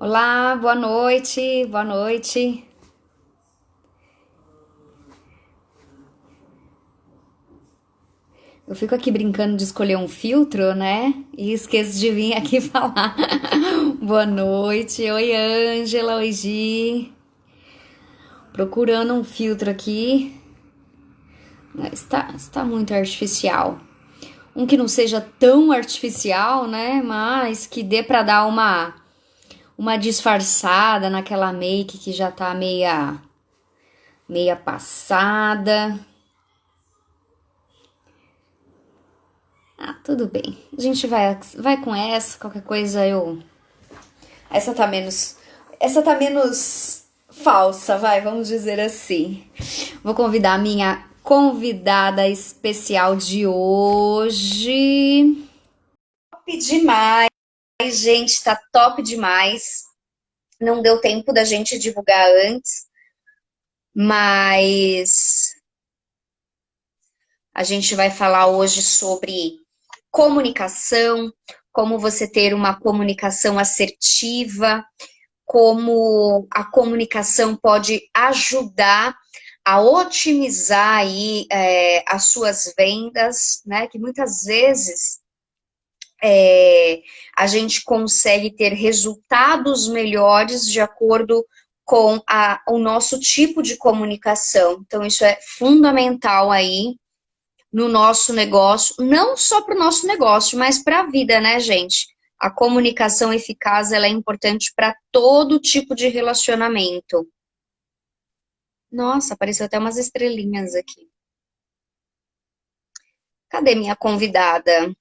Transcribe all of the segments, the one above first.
Olá, boa noite, boa noite. Eu fico aqui brincando de escolher um filtro, né? E esqueço de vir aqui falar. Boa noite, oi Ângela, oi Gi. Procurando um filtro aqui. Está muito artificial. Um que não seja tão artificial, né? Mas que dê pra dar uma disfarçada naquela make que já tá meia passada. Ah, tudo bem. A gente vai com essa, qualquer coisa eu. Essa tá menos. Essa tá menos falsa, vamos dizer assim. Vou convidar a minha convidada especial de hoje. Top demais, gente, tá top demais. Não deu tempo da gente divulgar antes, mas a gente vai falar hoje sobre comunicação, como você ter uma comunicação assertiva, como a comunicação pode ajudar a otimizar aí as suas vendas, né? Que muitas vezes a gente consegue ter resultados melhores de acordo com o nosso tipo de comunicação. Então, isso é fundamental aí no nosso negócio, não só para o nosso negócio, mas para a vida, né, gente? A comunicação eficaz, ela é importante para todo tipo de relacionamento. Nossa, apareceu até umas estrelinhas aqui. Cadê minha convidada?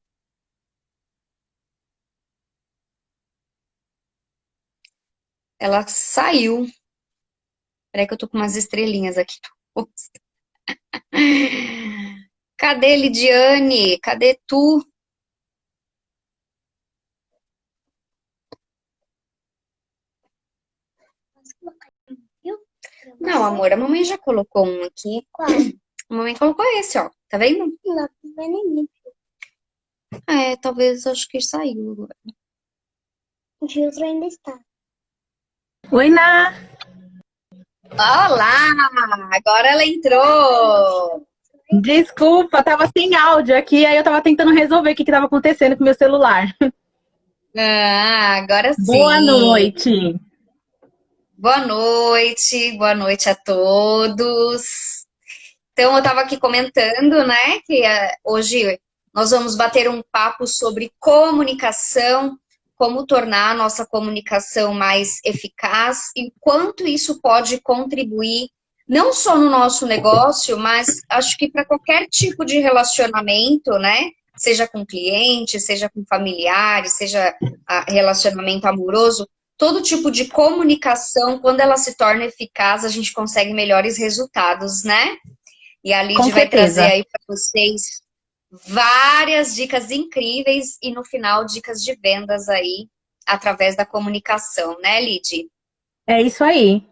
Ela saiu. Peraí que eu tô com umas estrelinhas aqui no rosto. Cadê, Lidiane? Cadê tu? Não, amor, a mamãe já colocou um aqui. Qual? A mamãe colocou esse, ó. Tá vendo? Não, não vai nem. Talvez acho que saiu. O filtro ainda está. Oi, Ná! Olá! Agora ela entrou! Desculpa, tava sem áudio aqui, aí eu tava tentando resolver o que tava acontecendo com o meu celular. Agora Boa sim! noite! Boa noite a todos! Então, eu estava aqui comentando, né, que hoje nós vamos bater um papo sobre comunicação, como tornar a nossa comunicação mais eficaz e quanto isso pode contribuir, não só no nosso negócio, mas acho que para qualquer tipo de relacionamento, né? Seja com cliente, seja com familiares, seja relacionamento amoroso, todo tipo de comunicação, quando ela se torna eficaz, a gente consegue melhores resultados, né? E a Com Lid vai trazer certeza. aí para vocês várias dicas incríveis e no final dicas de vendas aí através da comunicação, né, Lid? É isso aí.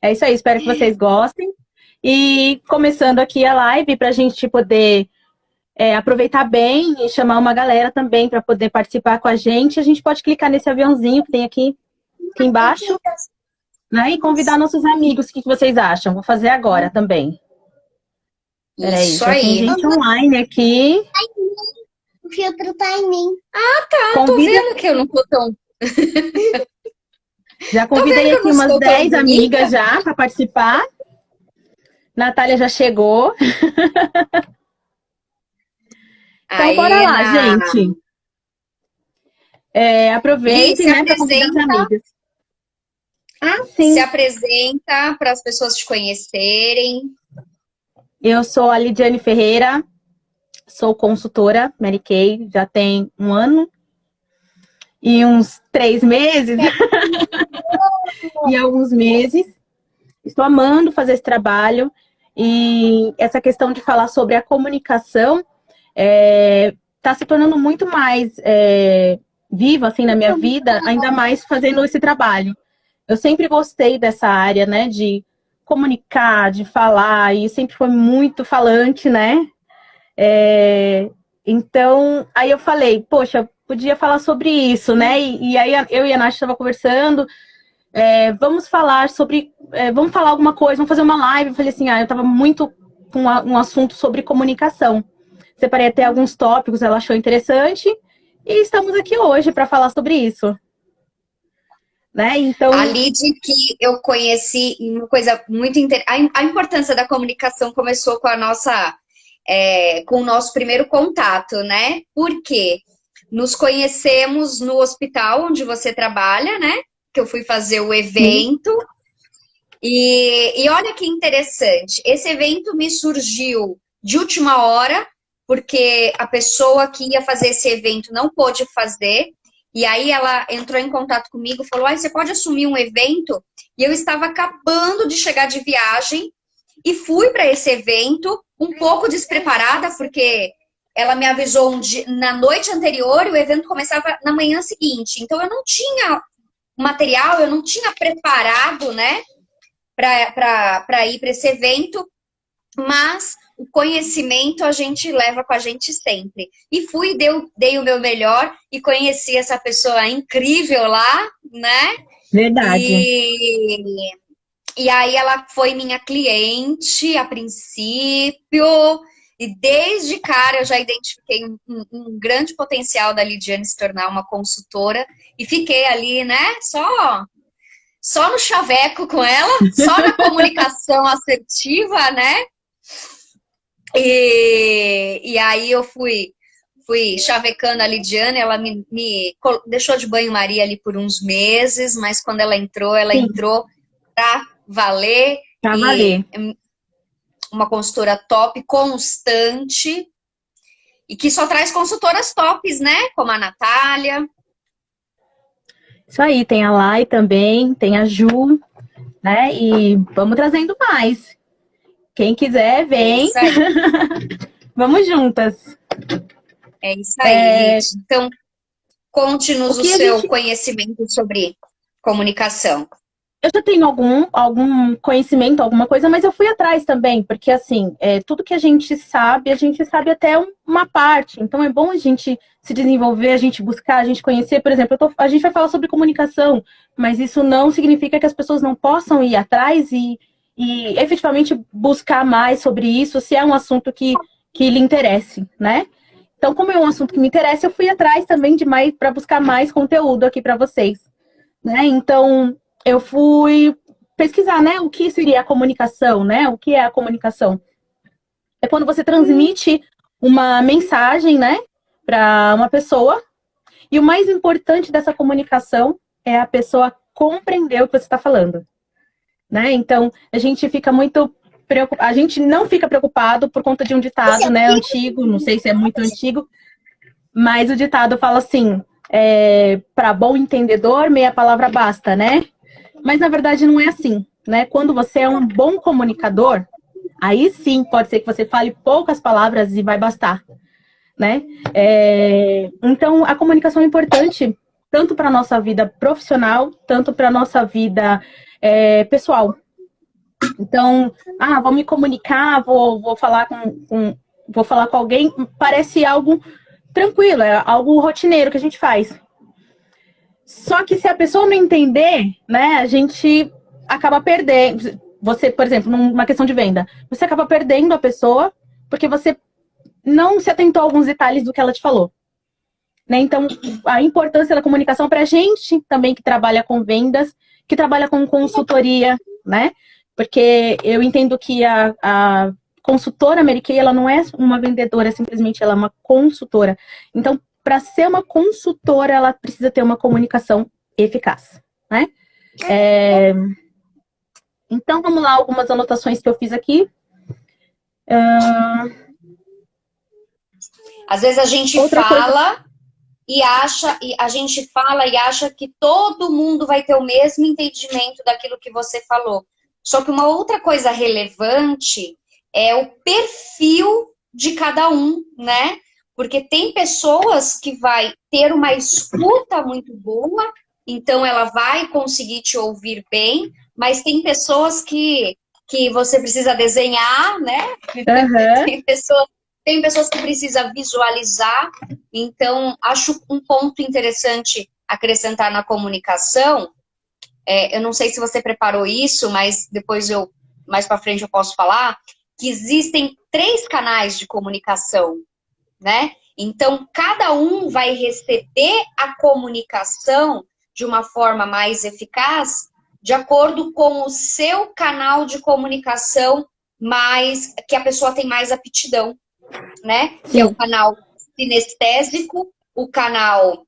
É isso aí, espero que vocês gostem. E começando aqui a live, para a gente poder aproveitar bem e chamar uma galera também para poder participar com a gente pode clicar nesse aviãozinho que tem aqui embaixo, né? E convidar nossos amigos. O que vocês acham? Vou fazer agora também. Peraí, Isso já tem aí. gente online aqui. O filtro tá em mim. Tô Convida, vendo que eu não tô tão. já Tô vendo convidei que eu aqui não umas estou tão 10 amigas bonita. já para participar. Natália já chegou. Então, bora Aí, lá, gente. Li, Aproveitem, se né, para convidar as apresenta, amigas. Ah, se sim. apresenta para as pessoas te conhecerem. Eu sou a Lidiane Ferreira, sou consultora Mary Kay, já tem um ano e uns 3 meses e alguns meses. Estou amando fazer esse trabalho e essa questão de falar sobre a comunicação está se tornando muito mais viva assim na minha vida, ainda mais fazendo esse trabalho. Eu sempre gostei dessa área, né, de comunicar, de falar, e sempre foi muito falante, né? Então, aí eu falei, poxa, podia falar sobre isso, né? E aí eu e a Nath estava conversando, vamos falar sobre, vamos falar alguma coisa, vamos fazer uma live. Eu falei assim, eu estava muito com um assunto sobre comunicação. Separei até alguns tópicos, ela achou interessante, e estamos aqui hoje para falar sobre isso. Né? Então... A Lid, que eu conheci, uma coisa muito interessante. A importância da comunicação começou com com o nosso primeiro contato, né? Porque nos conhecemos no hospital onde você trabalha, né? Que eu fui fazer o evento. E olha que interessante, esse evento me surgiu de última hora, porque a pessoa que ia fazer esse evento não pôde fazer. E aí ela entrou em contato comigo e falou, você pode assumir um evento? E eu estava acabando de chegar de viagem e fui para esse evento um pouco despreparada, porque ela me avisou na noite anterior e o evento começava na manhã seguinte. Então eu não tinha material, eu não tinha preparado, né, para ir para esse evento, mas o conhecimento a gente leva com a gente sempre. E dei o meu melhor e conheci essa pessoa incrível lá, né? Verdade. E aí ela foi minha cliente a princípio, e desde cara eu já identifiquei um grande potencial da Lidiane se tornar uma consultora, e fiquei ali, né, só no chaveco com ela, só na comunicação assertiva, né? E aí eu fui chavecando a Lidiane, ela me deixou de banho-maria ali por uns meses, mas quando ela entrou pra valer. Pra valer. Uma consultora top, constante, e que só traz consultoras tops, né? Como a Natália. Isso aí, tem a Lai também, tem a Ju, né? E vamos trazendo mais. Quem quiser, vem. Vamos juntas. É isso aí, gente. Então, conte-nos o seu conhecimento sobre comunicação. Eu já tenho algum conhecimento, alguma coisa, mas eu fui atrás também, porque assim, tudo que a gente sabe até uma parte. Então é bom a gente se desenvolver, a gente buscar, a gente conhecer. Por exemplo, a gente vai falar sobre comunicação, mas isso não significa que as pessoas não possam ir atrás e efetivamente buscar mais sobre isso, se é um assunto que lhe interesse, né? Então, como é um assunto que me interessa, eu fui atrás também para buscar mais conteúdo aqui para vocês, né? Então, eu fui pesquisar, né, o que seria a comunicação, né? O que é a comunicação? É quando você transmite uma mensagem, né, para uma pessoa, e o mais importante dessa comunicação é a pessoa compreender o que você está falando, né? Então, a gente fica muito preocupado, a gente não fica preocupado por conta de um ditado, né, antigo, não sei se é muito antigo, mas o ditado fala assim, para bom entendedor, meia palavra basta, né? Mas, na verdade, não é assim, né? Quando você é um bom comunicador, aí sim pode ser que você fale poucas palavras e vai bastar, né? Então, a comunicação é importante tanto para a nossa vida profissional, tanto para a nossa vida pessoal. Então, vou me comunicar, vou falar vou falar com alguém, parece algo tranquilo, é algo rotineiro que a gente faz. Só que se a pessoa não entender, né, a gente acaba perdendo. Você, por exemplo, numa questão de venda, você acaba perdendo a pessoa porque você não se atentou a alguns detalhes do que ela te falou. Né? Então, a importância da comunicação para a gente também que trabalha com vendas, que trabalha com consultoria, né? Porque eu entendo que a consultora Mary Kay, ela não é uma vendedora, simplesmente ela é uma consultora. Então, para ser uma consultora, ela precisa ter uma comunicação eficaz, né? Então, vamos lá, algumas anotações que eu fiz aqui. Às vezes a gente fala e acha que todo mundo vai ter o mesmo entendimento daquilo que você falou. Só que uma outra coisa relevante é o perfil de cada um, né? Porque tem pessoas que vai ter uma escuta muito boa, então ela vai conseguir te ouvir bem, mas tem pessoas que você precisa desenhar, né? Uhum. Tem pessoas tem pessoas que precisam visualizar. Então, acho um ponto interessante acrescentar na comunicação. Eu não sei se você preparou isso, mas depois mais para frente eu posso falar, que existem 3 canais de comunicação, né? Então, cada um vai receber a comunicação de uma forma mais eficaz, de acordo com o seu canal de comunicação que a pessoa tem mais aptidão, né? Sim. Que é o canal sinestésico, o canal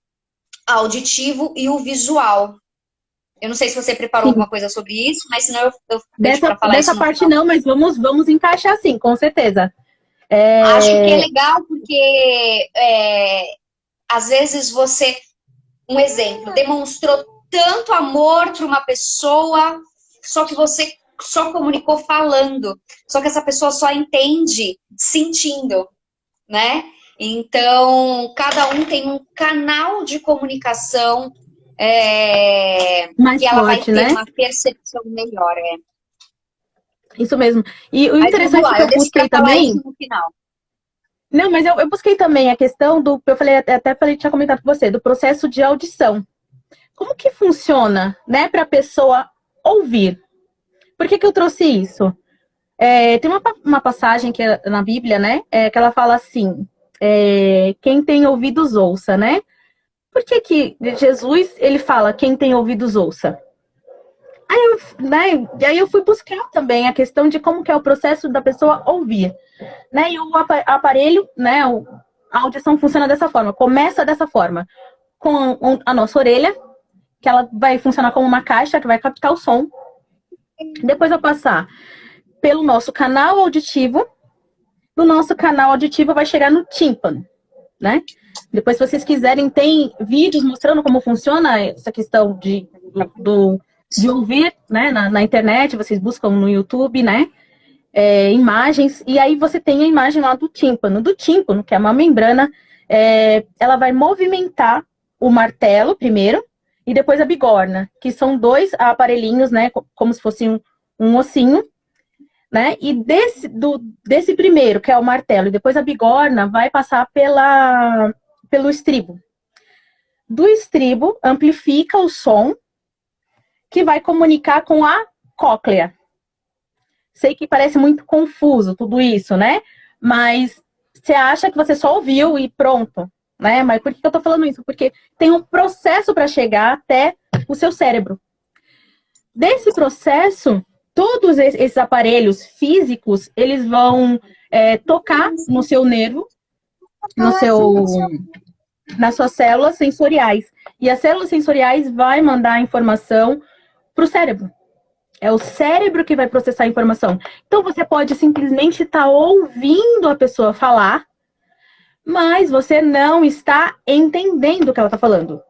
auditivo e o visual. Eu não sei se você preparou alguma coisa sobre isso, mas senão eu deixo para falar isso. Dessa parte não, mas vamos encaixar sim, com certeza. Acho que é legal porque às vezes você, um exemplo, demonstrou tanto amor para uma pessoa, só que você só comunicou falando, só que essa pessoa só entende sentindo, né? Então, cada um tem um canal de comunicação mais que ela forte, vai ter, né? uma percepção melhor. Isso mesmo. E o Mas interessante vamos lá, é que eu eu deixo busquei para falar também. isso no final. Não, mas eu busquei também a questão do. Eu falei, até falei, tinha comentado com você, do processo de audição. Como que funciona, né, para a pessoa ouvir? Por que eu trouxe isso? Tem uma passagem que é na Bíblia, né, que ela fala assim: quem tem ouvidos ouça, né? Por que Jesus ele fala quem tem ouvidos ouça? E aí eu fui buscar também a questão de como que é o processo da pessoa ouvir, né? E o aparelho, né? A audição funciona dessa forma, começa dessa forma, com a nossa orelha, que ela vai funcionar como uma caixa que vai captar o som. Depois vai passar pelo nosso canal auditivo, do nosso canal auditivo vai chegar no tímpano, né? Depois, se vocês quiserem, tem vídeos mostrando como funciona essa questão de ouvir, né, na internet, vocês buscam no YouTube, né, imagens, e aí você tem a imagem lá do tímpano. Do tímpano, que é uma membrana, ela vai movimentar o martelo primeiro, e depois a bigorna, que são 2 aparelhinhos, né, como se fosse um ossinho, né, e desse primeiro, que é o martelo, e depois a bigorna, vai passar pelo estribo. Do estribo, amplifica o som, que vai comunicar com a cóclea. Sei que parece muito confuso tudo isso, né? Mas você acha que você só ouviu e pronto, né? Mas por que eu tô falando isso? Porque tem um processo para chegar até o seu cérebro. Desse processo, todos esses aparelhos físicos, eles vão tocar no seu nervo, nas suas células sensoriais. E as células sensoriais vai mandar a informação para o cérebro. É o cérebro que vai processar a informação. Então, você pode simplesmente estar ouvindo a pessoa falar, mas você não está entendendo o que ela está falando.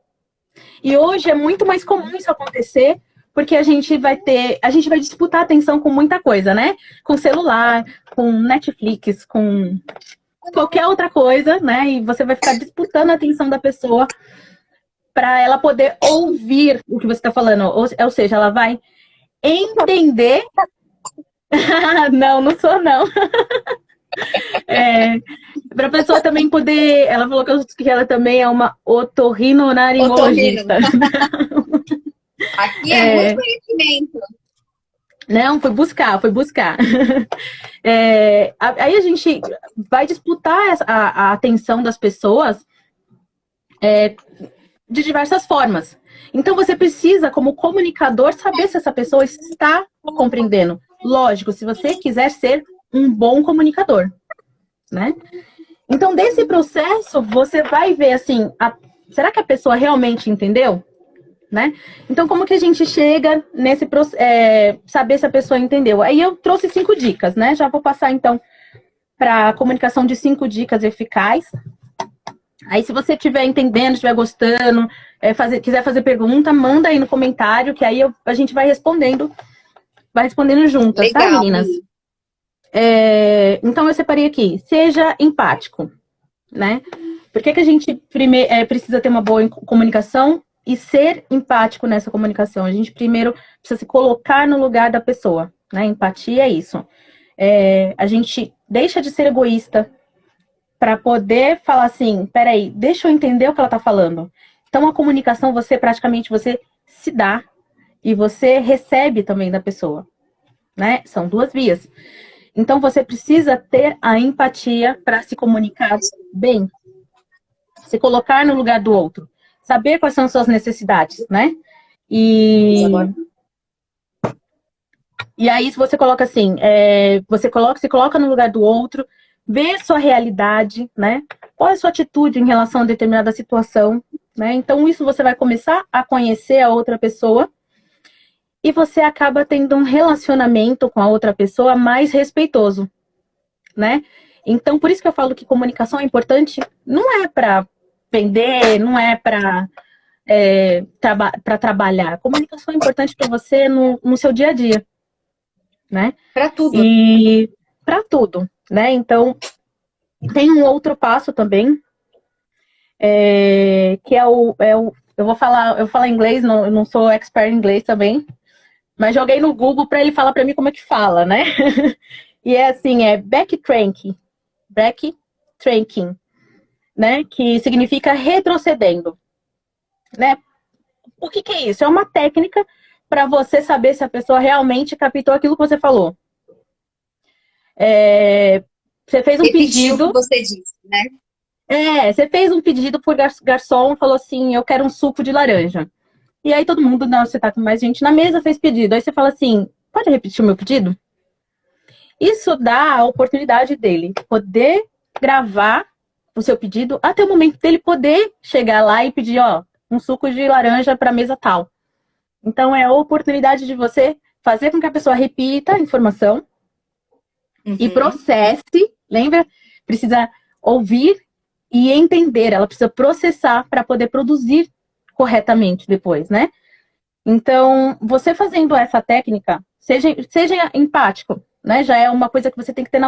E hoje é muito mais comum isso acontecer, porque a gente vai disputar atenção com muita coisa, né? Com celular, com Netflix, com qualquer outra coisa, né? E você vai ficar disputando a atenção da pessoa para ela poder ouvir o que você está falando. Ou seja, ela vai entender. Não sou, não. Para a pessoa também poder. Ela falou que ela também é uma otorrinolaringologista. Aqui é muito conhecimento. Não, fui buscar. Aí a gente vai disputar a atenção das pessoas de diversas formas. Então, você precisa, como comunicador, saber se essa pessoa está compreendendo. Lógico, se você quiser ser um bom comunicador, né? Então, desse processo, você vai ver, assim, será que a pessoa realmente entendeu? Né? Então, como que a gente chega nesse saber se a pessoa entendeu? Aí eu trouxe 5 dicas, né? Já vou passar, então, para a comunicação de 5 dicas eficazes. Aí, se você estiver entendendo, estiver gostando, quiser fazer pergunta, manda aí no comentário, que aí a gente vai respondendo juntas, legal, tá, meninas? Então, eu separei aqui, seja empático, né? Por que a gente precisa ter uma boa comunicação e ser empático nessa comunicação? A gente primeiro precisa se colocar no lugar da pessoa, né? Empatia é isso. A gente deixa de ser egoísta, para poder falar assim, peraí, deixa eu entender o que ela está falando. Então, a comunicação, você se dá e você recebe também da pessoa, né? São duas vias. Então, você precisa ter a empatia para se comunicar bem, se colocar no lugar do outro, saber quais são as suas necessidades, né? E aí, se você coloca assim, se coloca no lugar do outro, vê sua realidade, né? Qual é a sua atitude em relação a determinada situação, né? Então, isso você vai começar a conhecer a outra pessoa e você acaba tendo um relacionamento com a outra pessoa mais respeitoso, né? Então, por isso que eu falo que comunicação é importante, não é para vender, não é para trabalhar. Comunicação é importante para você no seu dia a dia, né? Para tudo. E para tudo, né? Então, tem um outro passo também, que eu vou falar inglês, eu não sou expert em inglês também, mas joguei no Google para ele falar para mim como é que fala, né? E é assim, backtracking, né? Que significa retrocedendo, né? O que é isso? É uma técnica para você saber se a pessoa realmente captou aquilo que você falou. Você fez um pedido. O que você disse, né? Você fez um pedido por garçom, falou assim, eu quero um suco de laranja. E aí todo mundo, não, você tá com mais gente na mesa, fez pedido. Aí você fala assim, pode repetir o meu pedido? Isso dá a oportunidade dele poder gravar o seu pedido até o momento dele poder chegar lá e pedir, um suco de laranja para mesa tal. Então é a oportunidade de você fazer com que a pessoa repita a informação e processe, lembra? Precisa ouvir e entender, ela precisa processar para poder produzir corretamente depois, né? Então, você fazendo essa técnica, seja empático, né? Já é uma coisa que você tem que ter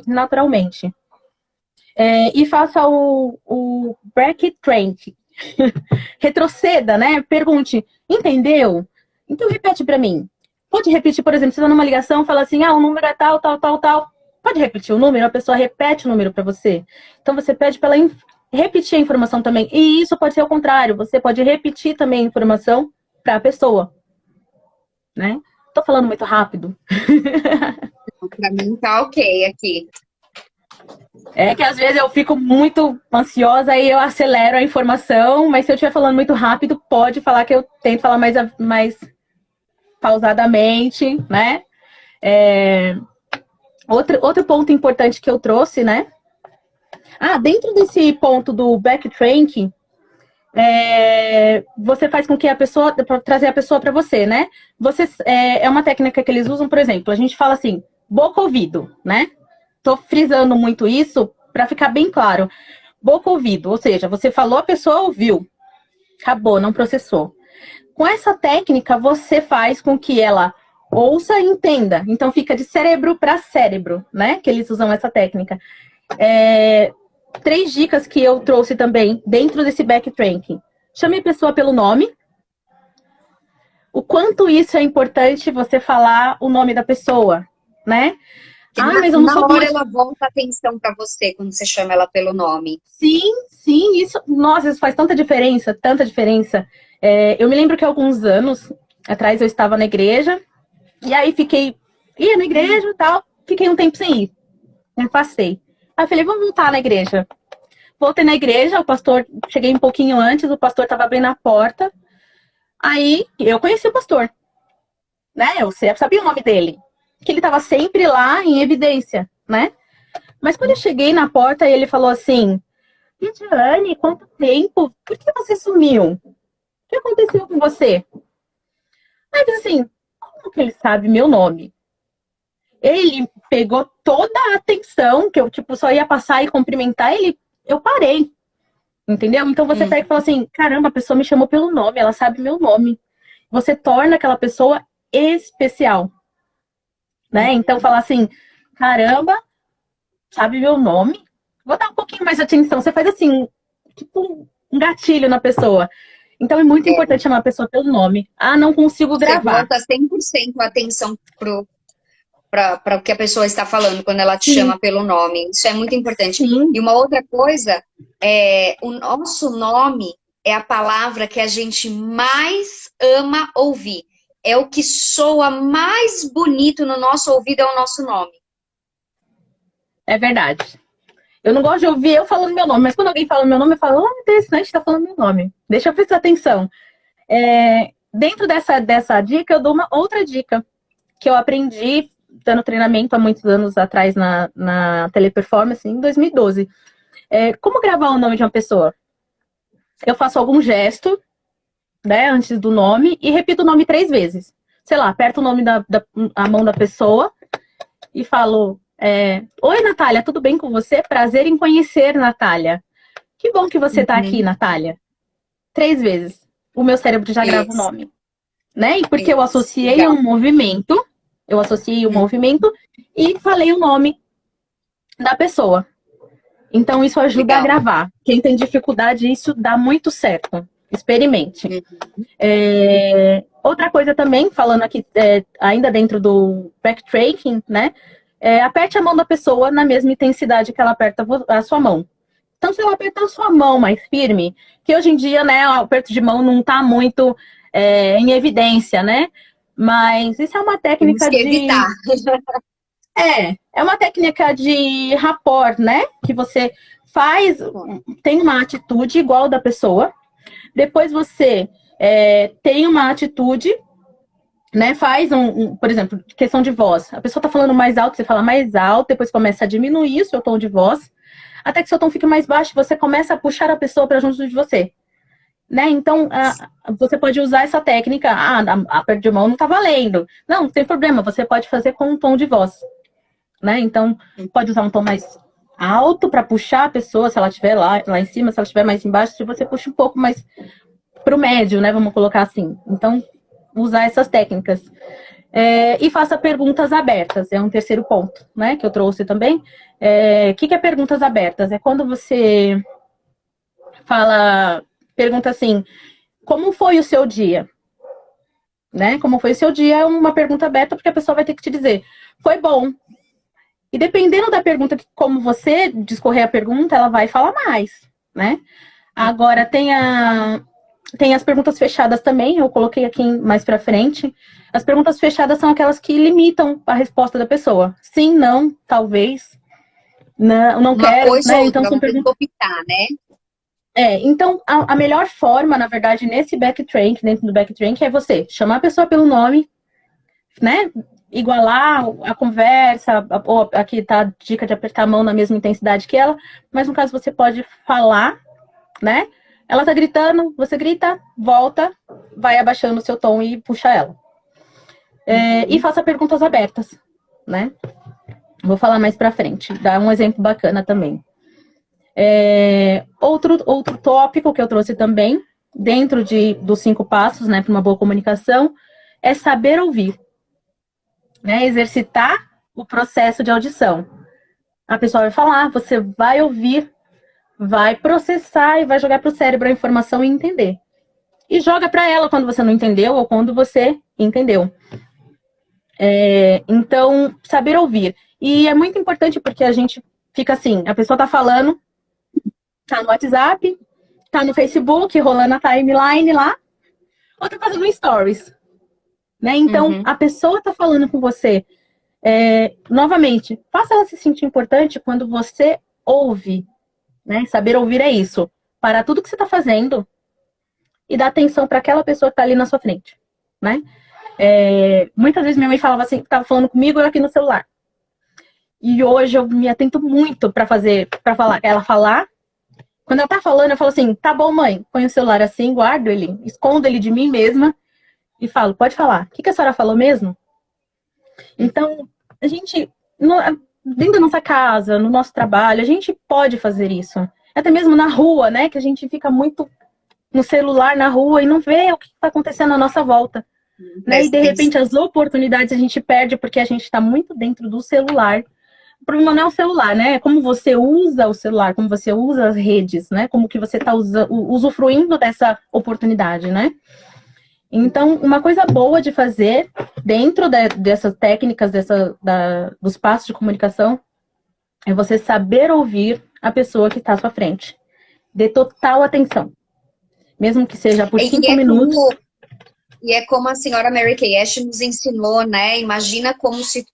naturalmente. E faça o backtrack. Retroceda, né? Pergunte, entendeu? Então repete para mim. Pode repetir, por exemplo, você está numa ligação, fala assim, o número é tal, tal, tal, tal. Pode repetir o número? A pessoa repete o número para você. Então você pede para ela repetir a informação também. E isso pode ser o contrário. Você pode repetir também a informação para a pessoa, né? Tô falando muito rápido. Para mim tá ok aqui. É que às vezes eu fico muito ansiosa e eu acelero a informação, mas se eu estiver falando muito rápido, pode falar que eu tento falar mais pausadamente, né? Outro ponto importante que eu trouxe, né? Dentro desse ponto do backtracking, você faz com que a pessoa, para trazer a pessoa para você, né? É uma técnica que eles usam, por exemplo, a gente fala assim, boca-ouvido, né? Tô frisando muito isso para ficar bem claro. Boca-ouvido, ou seja, você falou, a pessoa ouviu. Acabou, não processou. Com essa técnica, você faz com que ela ouça e entenda. Então, fica de cérebro para cérebro, né? Que eles usam essa técnica. 3 dicas que eu trouxe também dentro desse backtracking. Chame a pessoa pelo nome. O quanto isso é importante você falar o nome da pessoa, né? Mas eu não na hora ela volta a atenção para você quando você chama ela pelo nome. Sim, isso faz tanta diferença, tanta diferença. Eu me lembro que alguns anos atrás eu estava na igreja, e aí ia na igreja e tal, fiquei um tempo sem ir. Me afastei. Aí eu falei, vamos voltar na igreja. Voltei na igreja, o pastor, cheguei um pouquinho antes, o pastor estava abrindo a porta. Aí eu conheci o pastor, né? Eu sabia o nome dele. Que ele estava sempre lá em evidência, né? Mas quando eu cheguei na porta, ele falou assim, Lidiane, quanto tempo? Por que você sumiu? O que aconteceu com você? Aí eu disse assim, como que ele sabe meu nome? Ele pegou toda a atenção, que eu só ia passar e cumprimentar, eu parei. Entendeu? Então você pega e fala assim, caramba, a pessoa me chamou pelo nome, ela sabe meu nome. Você torna aquela pessoa especial. Né? Então, falar assim, caramba, sabe meu nome? Vou dar um pouquinho mais de atenção. Você faz assim, tipo um gatilho na pessoa. Então, é muito importante chamar a pessoa pelo nome. Não consigo gravar. Você volta 100% a atenção para o que a pessoa está falando quando ela te Sim. chama pelo nome. Isso é muito importante. Sim. E uma outra coisa, o nosso nome é a palavra que a gente mais ama ouvir. É o que soa mais bonito no nosso ouvido, é o nosso nome. É verdade. Eu não gosto de ouvir eu falando meu nome, mas quando alguém fala meu nome, eu falo, interessante, tá falando meu nome. Deixa eu prestar atenção. Dentro dessa dica, eu dou uma outra dica que eu aprendi dando treinamento há muitos anos atrás na Teleperformance, em 2012. Como gravar o nome de uma pessoa? Eu faço algum gesto, né, antes do nome e repito o nome 3 vezes. Sei lá, aperto o nome a mão da pessoa e falo: Oi, Natália, tudo bem com você? Prazer em conhecer, Natália. Que bom que você tá aqui, Natália. 3 vezes. O meu cérebro já grava o nome. Né? E porque eu associei um movimento, e falei o nome da pessoa. Então, isso ajuda a gravar. Quem tem dificuldade, isso dá muito certo. Experimente. Outra coisa também, falando aqui, ainda dentro do backtracking, né? Aperte a mão da pessoa na mesma intensidade que ela aperta a sua mão. Então, se ela apertar a sua mão mais firme, que hoje em dia, né, o aperto de mão não está muito em evidência, né? Mas isso é uma técnica de... evitar. É uma técnica de rapport, né? Que você tem uma atitude igual da pessoa, depois você tem uma atitude, né? Faz por exemplo, questão de voz. A pessoa tá falando mais alto, você fala mais alto, depois começa a diminuir o seu tom de voz, até que seu tom fique mais baixo, você começa a puxar a pessoa para junto de você. Né? Então, você pode usar essa técnica. Aperto de mão não tá valendo. Não tem problema, você pode fazer com um tom de voz. Né? Então, pode usar um tom mais alto para puxar a pessoa, se ela estiver lá em cima, se ela estiver mais embaixo, se você puxa um pouco mais pro médio, né? Vamos colocar assim. Então, usar essas técnicas. E faça perguntas abertas, é um terceiro ponto, né? Que eu trouxe também. O que é perguntas abertas? É quando você pergunta assim, como foi o seu dia? Né? Como foi o seu dia é uma pergunta aberta, porque a pessoa vai ter que te dizer, foi bom. E dependendo da pergunta, como você discorrer a pergunta, ela vai falar mais, né? Agora, tem as perguntas fechadas também, eu coloquei aqui mais pra frente. As perguntas fechadas são aquelas que limitam a resposta da pessoa. Sim, não, talvez, não quero, coisa né? ou Então, outra, são perguntas... optar, né? Então, a melhor forma, na verdade, nesse backtrack, dentro do backtrack, é você chamar a pessoa pelo nome, né? Igualar a conversa, ou aqui tá a dica de apertar a mão na mesma intensidade que ela, mas no caso você pode falar, né? Ela tá gritando, você grita, volta, vai abaixando o seu tom e puxa ela. E faça perguntas abertas, né? Vou falar mais pra frente, dar um exemplo bacana também. Outro tópico que eu trouxe também, dentro dos 5 passos, né, para uma boa comunicação, é saber ouvir. Né, exercitar o processo de audição. A pessoa vai falar, você vai ouvir, vai processar e vai jogar para o cérebro a informação e entender. E joga para ela quando você não entendeu ou quando você entendeu. Então, saber ouvir. E é muito importante porque a gente fica assim, a pessoa tá falando, tá no WhatsApp, tá no Facebook, rolando a timeline lá, ou tá fazendo um stories. Né? Então, a pessoa tá falando com você. Novamente, faça ela se sentir importante quando você ouve. Né? Saber ouvir é isso. Parar tudo que você tá fazendo e dar atenção para aquela pessoa que tá ali na sua frente. Né? Muitas vezes minha mãe falava assim, tava falando comigo, eu aqui no celular. E hoje eu me atento muito para ela falar. Quando ela tá falando, eu falo assim, tá bom, mãe, põe o celular assim, guardo ele, escondo ele de mim mesma. E falo, pode falar. O que a senhora falou mesmo? Então, a gente, dentro da nossa casa, no nosso trabalho, a gente pode fazer isso. Até mesmo na rua, né? Que a gente fica muito no celular na rua e não vê o que está acontecendo à nossa volta. Né? E de repente as oportunidades a gente perde porque a gente está muito dentro do celular. O problema não é o celular, né? É como você usa o celular, como você usa as redes, né? Como que você está usufruindo dessa oportunidade, né? Então, uma coisa boa de fazer dentro dessas técnicas, dos passos de comunicação, é você saber ouvir a pessoa que está à sua frente. Dê total atenção. Mesmo que seja por 5 minutos. E é como a senhora Mary Kay Ash nos ensinou, né? Imagina como se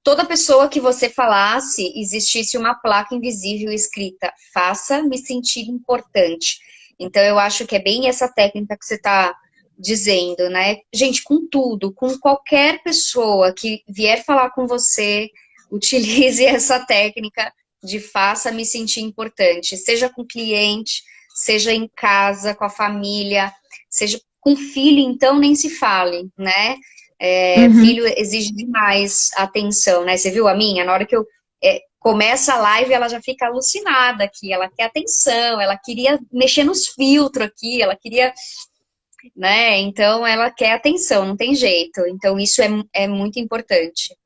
toda pessoa que você falasse, existisse uma placa invisível escrita: faça-me sentir importante. Então, eu acho que é bem essa técnica que você está dizendo, né? Gente, com tudo, com qualquer pessoa que vier falar com você, utilize essa técnica de faça-me sentir importante. Seja com cliente, seja em casa, com a família, seja com filho, então nem se fale, né? Filho exige demais atenção, né? Você viu a minha? Na hora que eu começa a live, ela já fica alucinada aqui, ela quer atenção, ela queria mexer nos filtros aqui, ela queria, né? Então, ela quer atenção, não tem jeito. Então, isso é muito importante.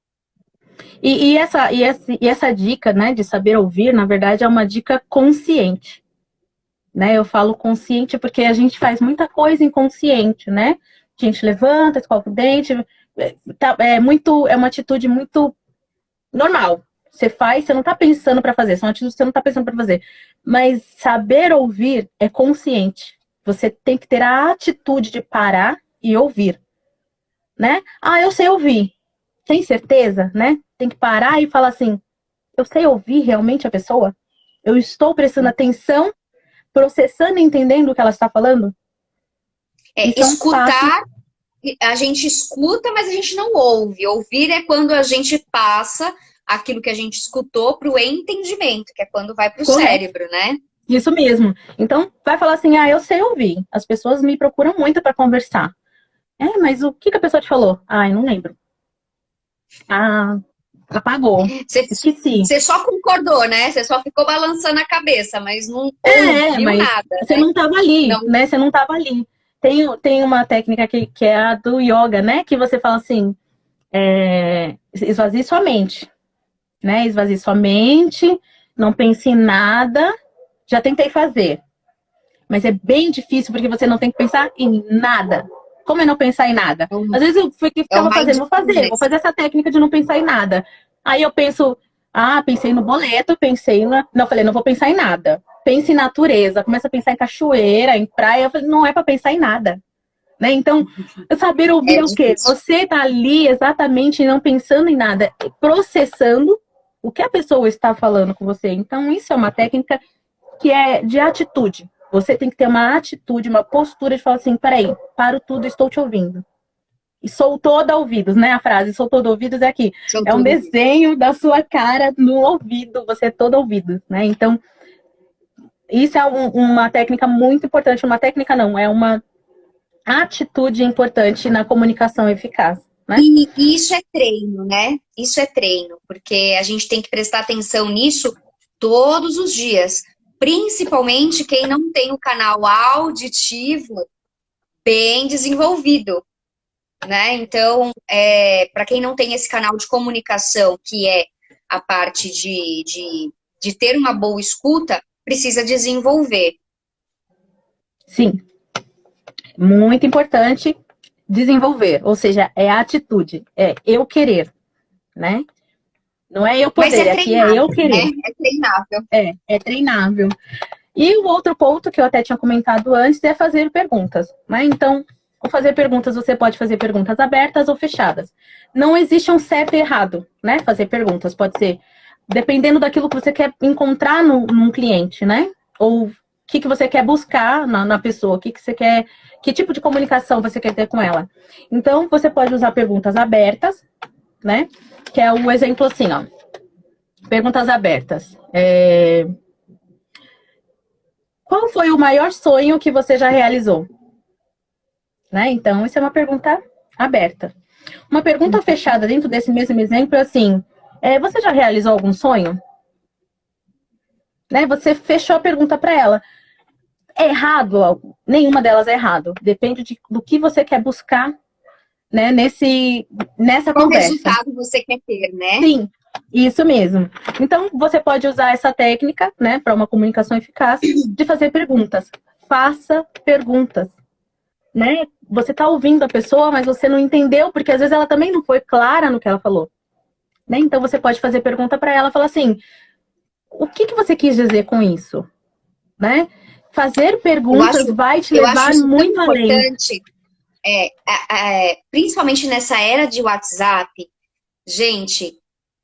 E essa dica, né, de saber ouvir, na verdade, é uma dica consciente. Né? Eu falo consciente porque a gente faz muita coisa inconsciente, né? A gente levanta, escova o dente, é uma atitude muito normal. Você faz, você não tá pensando para fazer, são atitudes que você não tá pensando para fazer. Mas saber ouvir é consciente. Você tem que ter a atitude de parar e ouvir, né? Ah, eu sei ouvir. Tem certeza, né? Tem que parar e falar assim, eu sei ouvir realmente a pessoa? Eu estou prestando atenção, processando e entendendo o que ela está falando? Escutar, a gente escuta, mas a gente não ouve. Ouvir é quando a gente passa aquilo que a gente escutou para o entendimento, que é quando vai para o cérebro, né? Isso mesmo. Então, vai falar assim, eu sei ouvir. As pessoas me procuram muito para conversar. Mas o que a pessoa te falou? Eu não lembro. Apagou. Esqueci. Você só concordou, né? Você só ficou balançando a cabeça, mas não ouviu mas nada. Você não estava ali, né? Você não estava ali. Tem uma técnica que é a do yoga, né? Que você fala assim, esvazie sua mente, né? Esvazie sua mente, não pense em nada. Já tentei fazer, mas é bem difícil porque você não tem que pensar em nada. Como é não pensar em nada? Às vezes eu ficava fazendo, vou fazer essa técnica de não pensar em nada. Aí eu penso, pensei no boleto, não, falei, não vou pensar em nada. Pense em natureza, começa a pensar em cachoeira, em praia. Eu falei, não é para pensar em nada. Né? Então, saber ouvir é o quê? Você tá ali exatamente não pensando em nada, processando o que a pessoa está falando com você. Então, isso é uma técnica que é de atitude. Você tem que ter uma atitude, uma postura de falar assim, peraí, paro tudo, estou te ouvindo. E sou toda ouvidos, né? A frase, sou todo ouvidos é aqui. É um desenho da sua cara no ouvido, você é todo ouvido, né? Então, isso é uma técnica muito importante. Uma técnica não, é uma atitude importante na comunicação eficaz. Né? E isso é treino, né? Isso é treino, porque a gente tem que prestar atenção nisso todos os dias. Principalmente quem não tem o canal auditivo bem desenvolvido, né? Então, para quem não tem esse canal de comunicação, que é a parte de ter uma boa escuta, precisa desenvolver. Sim. Muito importante desenvolver, ou seja, é a atitude, é eu querer, né? Não é eu poder, aqui é eu querer. Né? É treinável. É treinável. E o outro ponto que eu até tinha comentado antes é fazer perguntas, né? Então, ao fazer perguntas, você pode fazer perguntas abertas ou fechadas. Não existe um certo e errado, né? Fazer perguntas pode ser dependendo daquilo que você quer encontrar num cliente, né? Ou o que você quer buscar na pessoa, que você quer, que tipo de comunicação você quer ter com ela. Então, você pode usar perguntas abertas, né? Que é o exemplo assim, ó. Perguntas abertas. Qual foi o maior sonho que você já realizou? Né? Então, isso é uma pergunta aberta. Uma pergunta fechada dentro desse mesmo exemplo é assim, você já realizou algum sonho? Né? Você fechou a pergunta para ela. É errado? Nenhuma delas é errado. Depende do que você quer buscar, né, nessa Qual conversa. Qual resultado você quer ter, né? Sim, isso mesmo. Então, você pode usar essa técnica, né, para uma comunicação eficaz, de fazer perguntas. Faça perguntas. né? Você tá ouvindo a pessoa, mas você não entendeu, porque às vezes ela também não foi clara no que ela falou, né? Então você pode fazer pergunta para ela, falar assim: o que que você quis dizer com isso, né? Fazer perguntas vai te Eu acho levar isso tão muito além. importante, principalmente nessa era de WhatsApp. Gente,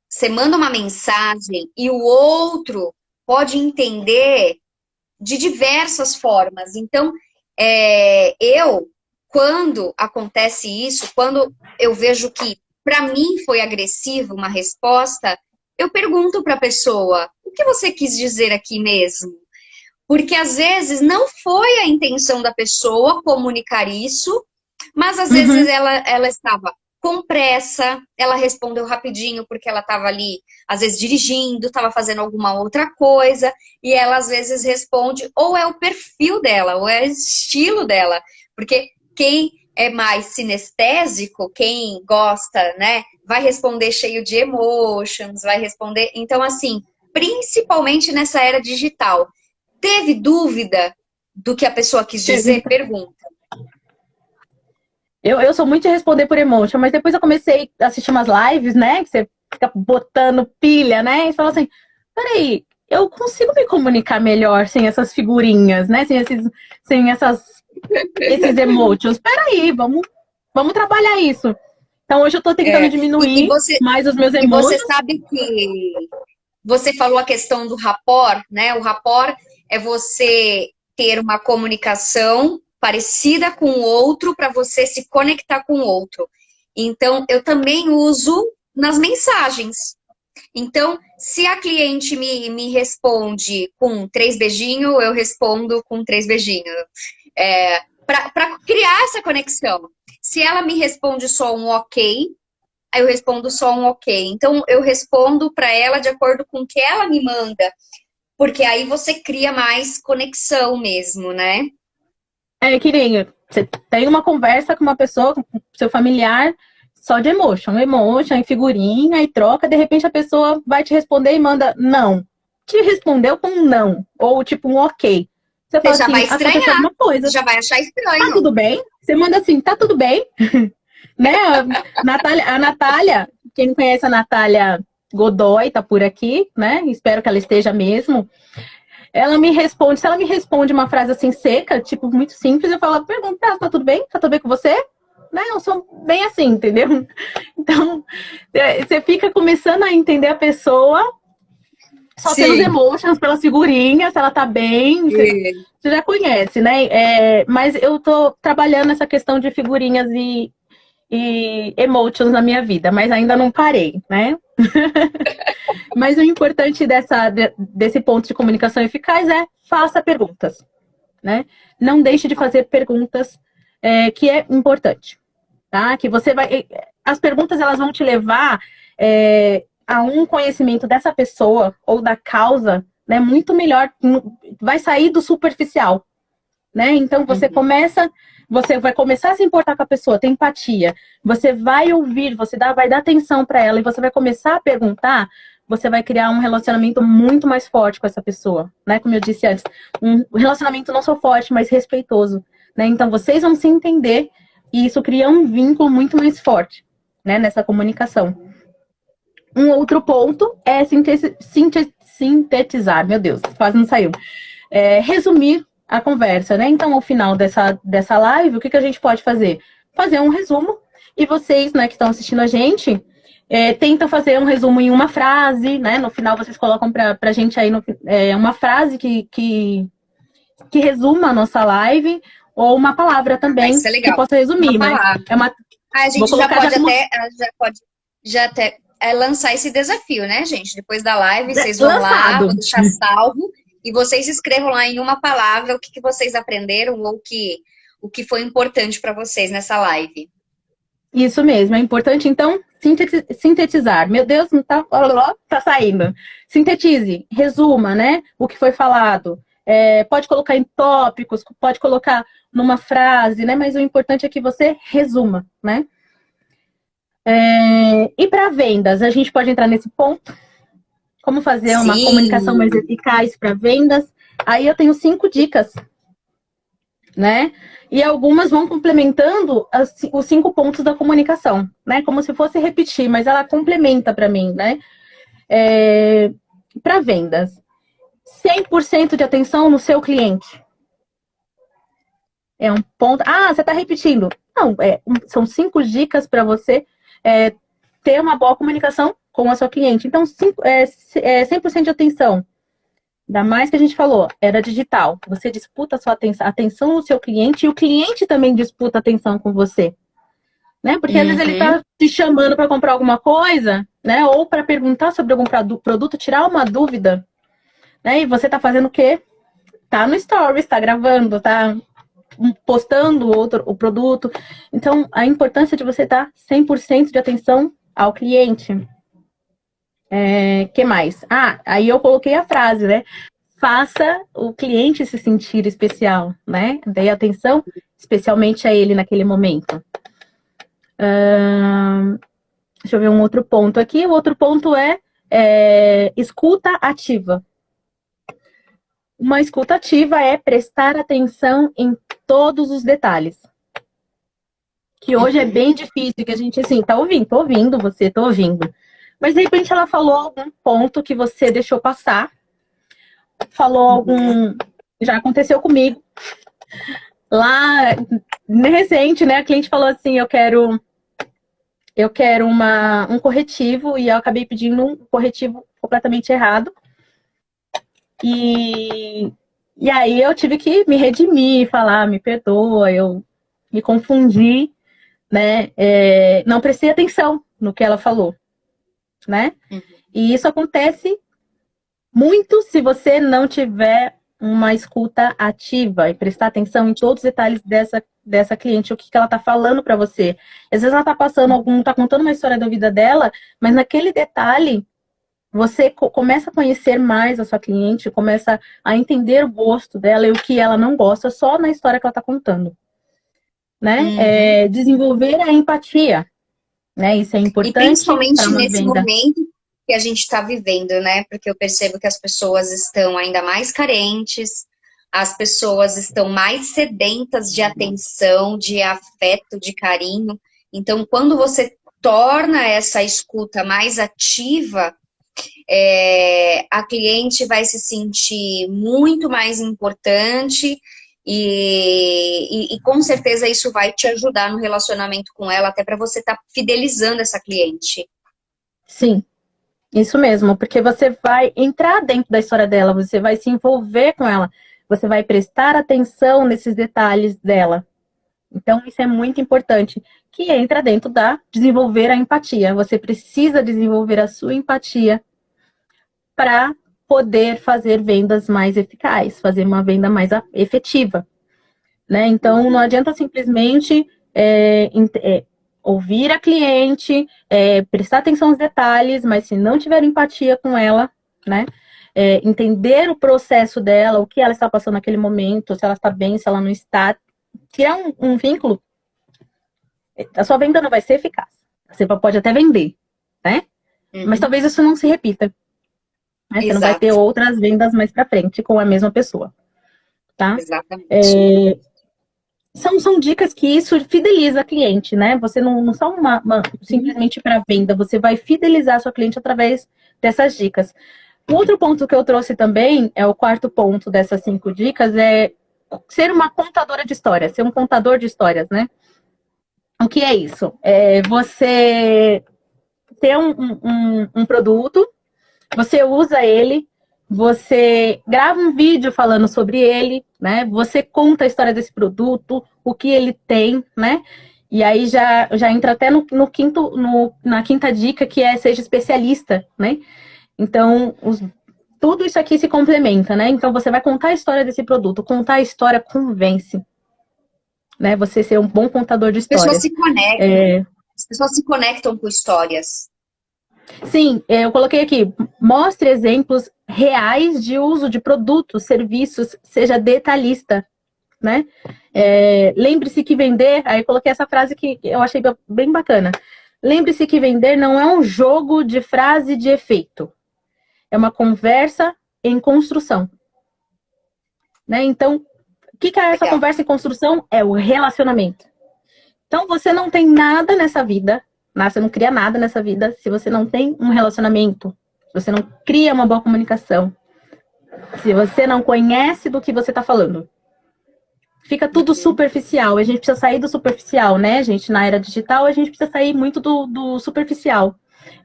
você manda uma mensagem e o outro pode entender de diversas formas. Então, quando acontece isso, quando eu vejo que para mim foi agressivo uma resposta, eu pergunto para a pessoa: o que você quis dizer aqui mesmo? Porque às vezes não foi a intenção da pessoa comunicar isso, mas às vezes Uhum. ela estava com pressa, ela respondeu rapidinho porque ela estava ali, às vezes dirigindo, estava fazendo alguma outra coisa, e ela às vezes responde, ou é o perfil dela, ou é o estilo dela, porque quem é mais sinestésico, quem gosta, né, vai responder cheio de emotions, vai responder. Então, assim, principalmente nessa era digital, teve dúvida do que a pessoa quis dizer? Pergunta. Eu sou muito de responder por emotion, mas depois eu comecei a assistir umas lives, né? Que você fica botando pilha, né? E fala assim: peraí, eu consigo me comunicar melhor sem essas figurinhas, né? Sem esses emotions. Peraí, vamos trabalhar isso. Então hoje eu tô tentando E diminuir mais os meus você emotions. sabe que você falou a questão do rapport, né? O rapport é você ter uma comunicação parecida com o outro para você se conectar com o outro. Então, eu também uso nas mensagens. Então, se a cliente me responde com 3 beijinhos, eu respondo com 3 beijinhos. Para criar essa conexão. Se ela me responde só um ok, aí eu respondo só um ok. Então, eu respondo para ela de acordo com o que ela me manda. Porque aí você cria mais conexão mesmo, né? É que nem você tem uma conversa com uma pessoa, com seu familiar, só de emotion e figurinha e troca, de repente a pessoa vai te responder e manda não. Te respondeu com um não, ou tipo um ok. Você Você fala já vai assim, aconteceu estranhar, alguma coisa. você já vai achar Tá estranho. tudo bem? Você manda assim, tá tudo bem? Né? A Natália, quem não conhece a Natália Godoy, tá por aqui, né? Espero que ela esteja mesmo. Ela me responde, se ela me responde uma frase assim seca, tipo, muito simples, eu falo, pergunta, tá tudo bem? Tá tudo bem com você? Né? Eu sou bem assim, entendeu? Então, você fica começando a entender a pessoa só pelos Sim. emotions, pelas figurinhas, se ela tá bem, você já conhece, né? Mas eu tô trabalhando essa questão de figurinhas e emotions na minha vida, mas ainda não parei, né? Mas o importante desse ponto de comunicação eficaz é faça perguntas, né? Não deixe de fazer perguntas, que é importante, tá? Que você vai... As perguntas, elas vão te levar a um conhecimento dessa pessoa ou da causa, né? Muito melhor, vai sair do superficial, né? Então você vai começar a se importar com a pessoa, ter empatia, você vai ouvir, vai dar atenção para ela e você vai começar a perguntar, você vai criar um relacionamento muito mais forte com essa pessoa, né? Como eu disse antes, um relacionamento não só forte, mas respeitoso, né? Então vocês vão se entender e isso cria um vínculo muito mais forte, né? Nessa comunicação. Um outro ponto é sintetizar, meu Deus, quase não saiu. Resumir a conversa, né? Então, ao final dessa live, o que a gente pode fazer? Fazer um resumo. E vocês, né, que estão assistindo a gente, tentam fazer um resumo em uma frase, né? No final, vocês colocam pra gente aí uma frase que resuma a nossa live, ou uma palavra também Isso é que legal. possa resumir, Uma mas palavra. A vou gente colocar já como já até lançar esse desafio, né, gente? Depois da live, vocês vão lá, vou lançado. deixar salvo, e vocês escrevam lá em uma palavra o que vocês aprenderam ou o que foi importante para vocês nessa live. Isso mesmo, é importante, então, sintetizar. Meu Deus, não tá saindo. Sintetize, resuma, né, o que foi falado. Pode colocar em tópicos, pode colocar numa frase, né, mas o importante é que você resuma, né. E para vendas, a gente pode entrar nesse ponto? Como fazer uma comunicação mais Sim. eficaz para vendas? Aí eu tenho 5 dicas, né? E algumas vão complementando os 5 pontos da comunicação, né? Como se fosse repetir, mas ela complementa para mim, né? Para vendas, 100% de atenção no seu cliente. É um ponto. Ah, você está repetindo. Não, são 5 dicas para você ter uma boa comunicação com a sua cliente. Então, 100% de atenção. Ainda mais que a gente falou, era digital. Você disputa a sua atenção no seu cliente e o cliente também disputa a atenção com você. Né? Porque às vezes ele está te chamando para comprar alguma coisa, né? Ou para perguntar sobre algum produto, tirar uma dúvida. Né? E você está fazendo o quê? Tá no Stories, está gravando, tá postando o produto. Então, a importância de você estar 100% de atenção ao cliente. Que mais? Aí eu coloquei a frase, né? Faça o cliente se sentir especial, né? Dê atenção especialmente a ele naquele momento. Deixa eu ver um outro ponto aqui. O outro ponto é escuta ativa. Uma escuta ativa é prestar atenção em todos os detalhes. Que hoje é bem difícil, que a gente, assim, tô ouvindo você, tô ouvindo. Mas, de repente, ela falou algum ponto que você deixou passar. Falou algum... Já aconteceu comigo. Lá, recente, né? A cliente falou assim, eu quero um corretivo, e eu acabei pedindo um corretivo completamente errado. E aí eu tive que me redimir, falar, me perdoa, eu me confundi, né? Não prestei atenção no que ela falou, né? E isso acontece muito se você não tiver uma escuta ativa e prestar atenção em todos os detalhes dessa cliente, o que ela tá falando para você. Às vezes ela tá tá contando uma história da vida dela, mas naquele detalhe você começa a conhecer mais a sua cliente, começa a entender o gosto dela e o que ela não gosta só na história que ela está contando. Né? Desenvolver a empatia. Né? Isso é importante. E principalmente nesse momento que a gente está vivendo, né? Porque eu percebo que as pessoas estão ainda mais carentes, as pessoas estão mais sedentas de atenção, de afeto, de carinho. Então, quando você torna essa escuta mais ativa, a cliente vai se sentir muito mais importante e com certeza isso vai te ajudar no relacionamento com ela, até para você estar fidelizando essa cliente. Sim, isso mesmo, porque você vai entrar dentro da história dela, você vai se envolver com ela, você vai prestar atenção nesses detalhes dela. Então, isso é muito importante, que entra dentro da desenvolver a empatia. Você precisa desenvolver a sua empatia para poder fazer vendas mais eficazes, fazer uma venda mais efetiva. Né? Então, não adianta simplesmente ouvir a cliente, prestar atenção aos detalhes, mas se não tiver empatia com ela, né? Entender o processo dela, o que ela está passando naquele momento, se ela está bem, se ela não está, criar um vínculo, a sua venda não vai ser eficaz. Você pode até vender, né? Mas talvez isso não se repita. Né? Você não vai ter outras vendas mais pra frente com a mesma pessoa. Tá? Exatamente. São dicas que isso fideliza a cliente, né? Você não só simplesmente para venda, você vai fidelizar a sua cliente através dessas dicas. O outro ponto que eu trouxe também, é o quarto ponto dessas 5 dicas, é ser uma contadora de histórias, ser um contador de histórias, né? O que é isso? Você ter um produto, você usa ele, você grava um vídeo falando sobre ele, né? Você conta a história desse produto, o que ele tem, né? E aí já entra até na quinta dica, que é seja especialista, né? Então, tudo isso aqui se complementa, né? Então, você vai contar a história desse produto. Contar a história convence. Né? Você ser um bom contador de histórias. As pessoas se conectam com histórias. Sim, eu coloquei aqui, mostre exemplos reais de uso de produtos, serviços, seja detalhista, né? Lembre-se que vender, aí eu coloquei essa frase que eu achei bem bacana. Lembre-se que vender não é um jogo de frase de efeito, é uma conversa em construção. Né? Então, que é essa Legal. conversa em construção? É o relacionamento. Então, você não tem nada nessa vida, né? Você não cria nada nessa vida se você não tem um relacionamento, se você não cria uma boa comunicação, se você não conhece do que você está falando. Fica tudo superficial. A gente precisa sair do superficial, né, gente? Na era digital, a gente precisa sair muito do superficial.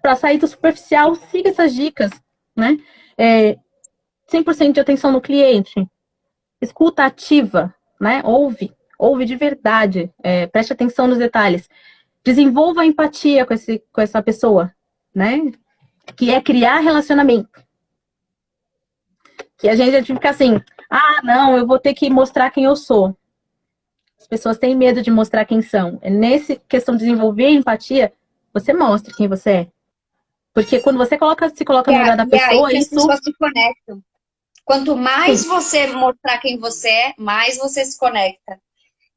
Para sair do superficial, siga essas dicas, né? 100% de atenção no cliente. Escuta ativa, né? Ouve de verdade. Preste atenção nos detalhes. Desenvolva a empatia com essa pessoa, né? Que é criar relacionamento. Que a gente fica assim, não, eu vou ter que mostrar quem eu sou. As pessoas têm medo de mostrar quem são. Nessa questão de desenvolver empatia, você mostra quem você é. Porque quando você se coloca no lugar da E é aí pessoa, que as isso... pessoas se conectam. Quanto mais Sim. você mostrar quem você é, mais você se conecta.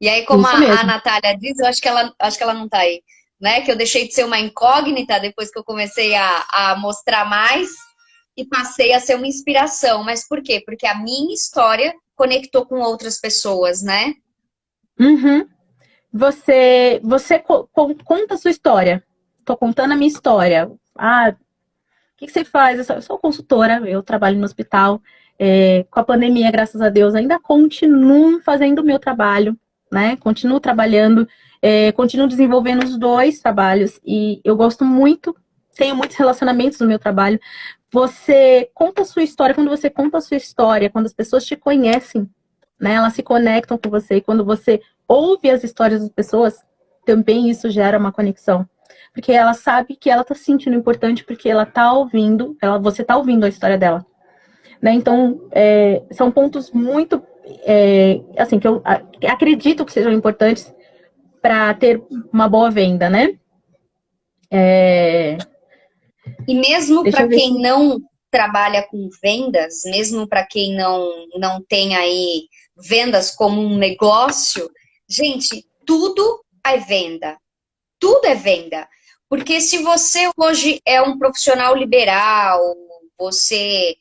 E aí, como Isso a mesmo. Natália diz, eu acho que ela não tá aí, né? Que eu deixei de ser uma incógnita depois que eu comecei a mostrar mais e passei a ser uma inspiração. Mas por quê? Porque a minha história conectou com outras pessoas, né? Uhum. Você conta a sua história. Tô contando a minha história. O que você faz? Eu sou consultora, eu trabalho no hospital. Com a pandemia, graças a Deus, ainda continuo fazendo o meu trabalho, né? Continuo trabalhando, continuo desenvolvendo os dois trabalhos. E eu gosto muito, tenho muitos relacionamentos no meu trabalho. Você conta a sua história, quando você conta a sua história, quando as pessoas te conhecem, né? Elas se conectam com você. E quando você ouve as histórias das pessoas, também isso gera uma conexão. Porque ela sabe que ela tá se sentindo importante, porque ela tá ouvindo, você tá ouvindo a história dela. Né? Então, são pontos muito, assim, que eu acredito que sejam importantes para ter uma boa venda, né? E mesmo Deixa para eu ver quem se... não trabalha com vendas, mesmo para quem não tem aí vendas como um negócio, gente, tudo é venda. Tudo é venda. Porque se você hoje é um profissional liberal, você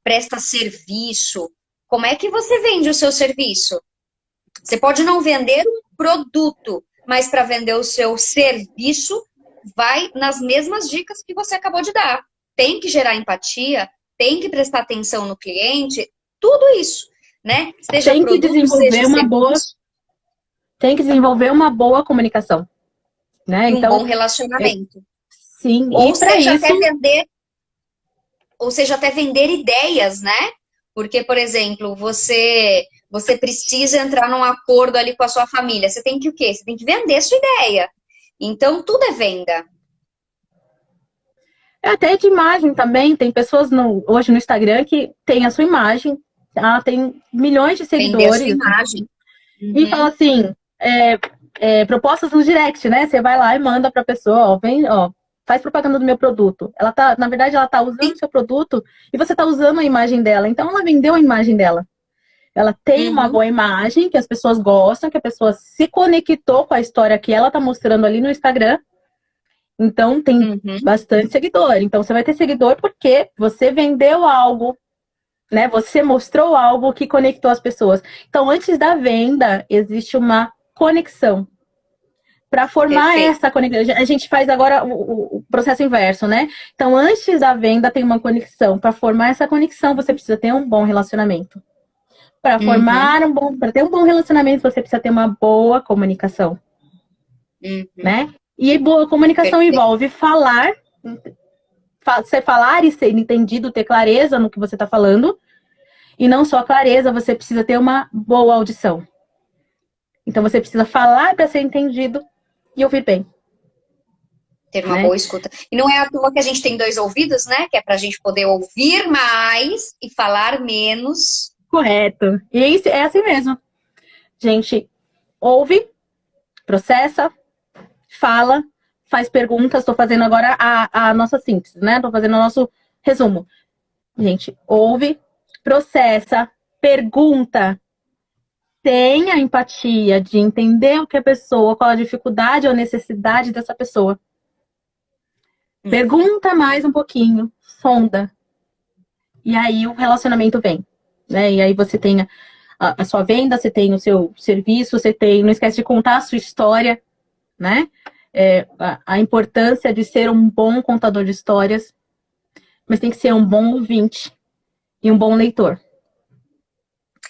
presta serviço, como é que você vende o seu serviço? Você pode não vender um produto, mas para vender o seu serviço, vai nas mesmas dicas que você acabou de dar. Tem que gerar empatia, tem que prestar atenção no cliente, tudo isso, né? Seja Tem que produto, seja desenvolver serviço, uma boa comunicação, né? e um Então, bom relacionamento. sim, Ou e para seja, isso... até vender ideias, né? Porque, por exemplo, você precisa entrar num acordo ali com a sua família. Você tem que o quê? Você tem que vender sua ideia. Então, tudo é venda. Até de imagem também, tem pessoas hoje no Instagram que tem a sua imagem, ela tem milhões de Vender a sua seguidores, imagem. e fala Uhum. assim, propostas no direct, né? Você vai lá e manda pra pessoa, faz propaganda do meu produto. Na verdade, ela tá usando o seu produto e você tá usando a imagem dela. Então, ela vendeu a imagem dela. Ela tem uma Uhum. boa imagem, que as pessoas gostam, que a pessoa se conectou com a história que ela tá mostrando ali no Instagram. Então, tem Uhum. bastante seguidor. Então, você vai ter seguidor porque você vendeu algo, né? Você mostrou algo que conectou as pessoas. Então, antes da venda, existe uma conexão. Para formar Perfeito. essa conexão, a gente faz agora o processo inverso, né? Então, antes da venda, tem uma conexão. Para formar essa conexão, você precisa ter um bom relacionamento. Para Uhum. para ter um bom relacionamento, você precisa ter uma boa comunicação, Uhum. né? E boa comunicação Perfeito. envolve você falar e ser entendido, ter clareza no que você está falando. E não só clareza, você precisa ter uma boa audição. Então, você precisa falar para ser entendido e ouvir bem. Ter uma Né? boa escuta. E não é à toa que a gente tem dois ouvidos, né? Que é para a gente poder ouvir mais e falar menos. Correto. E é assim mesmo. Gente, ouve, processa, fala, faz perguntas. Estou fazendo agora a nossa síntese, né? Estou fazendo o nosso resumo. Gente, ouve, processa, pergunta, tenha empatia de entender o que a pessoa, qual a dificuldade ou necessidade dessa pessoa. Pergunta mais um pouquinho, sonda. E aí o relacionamento vem. Né? E aí você tem a sua venda, você tem o seu serviço, você tem, não esquece de contar a sua história, né? A importância de ser um bom contador de histórias, mas tem que ser um bom ouvinte e um bom leitor.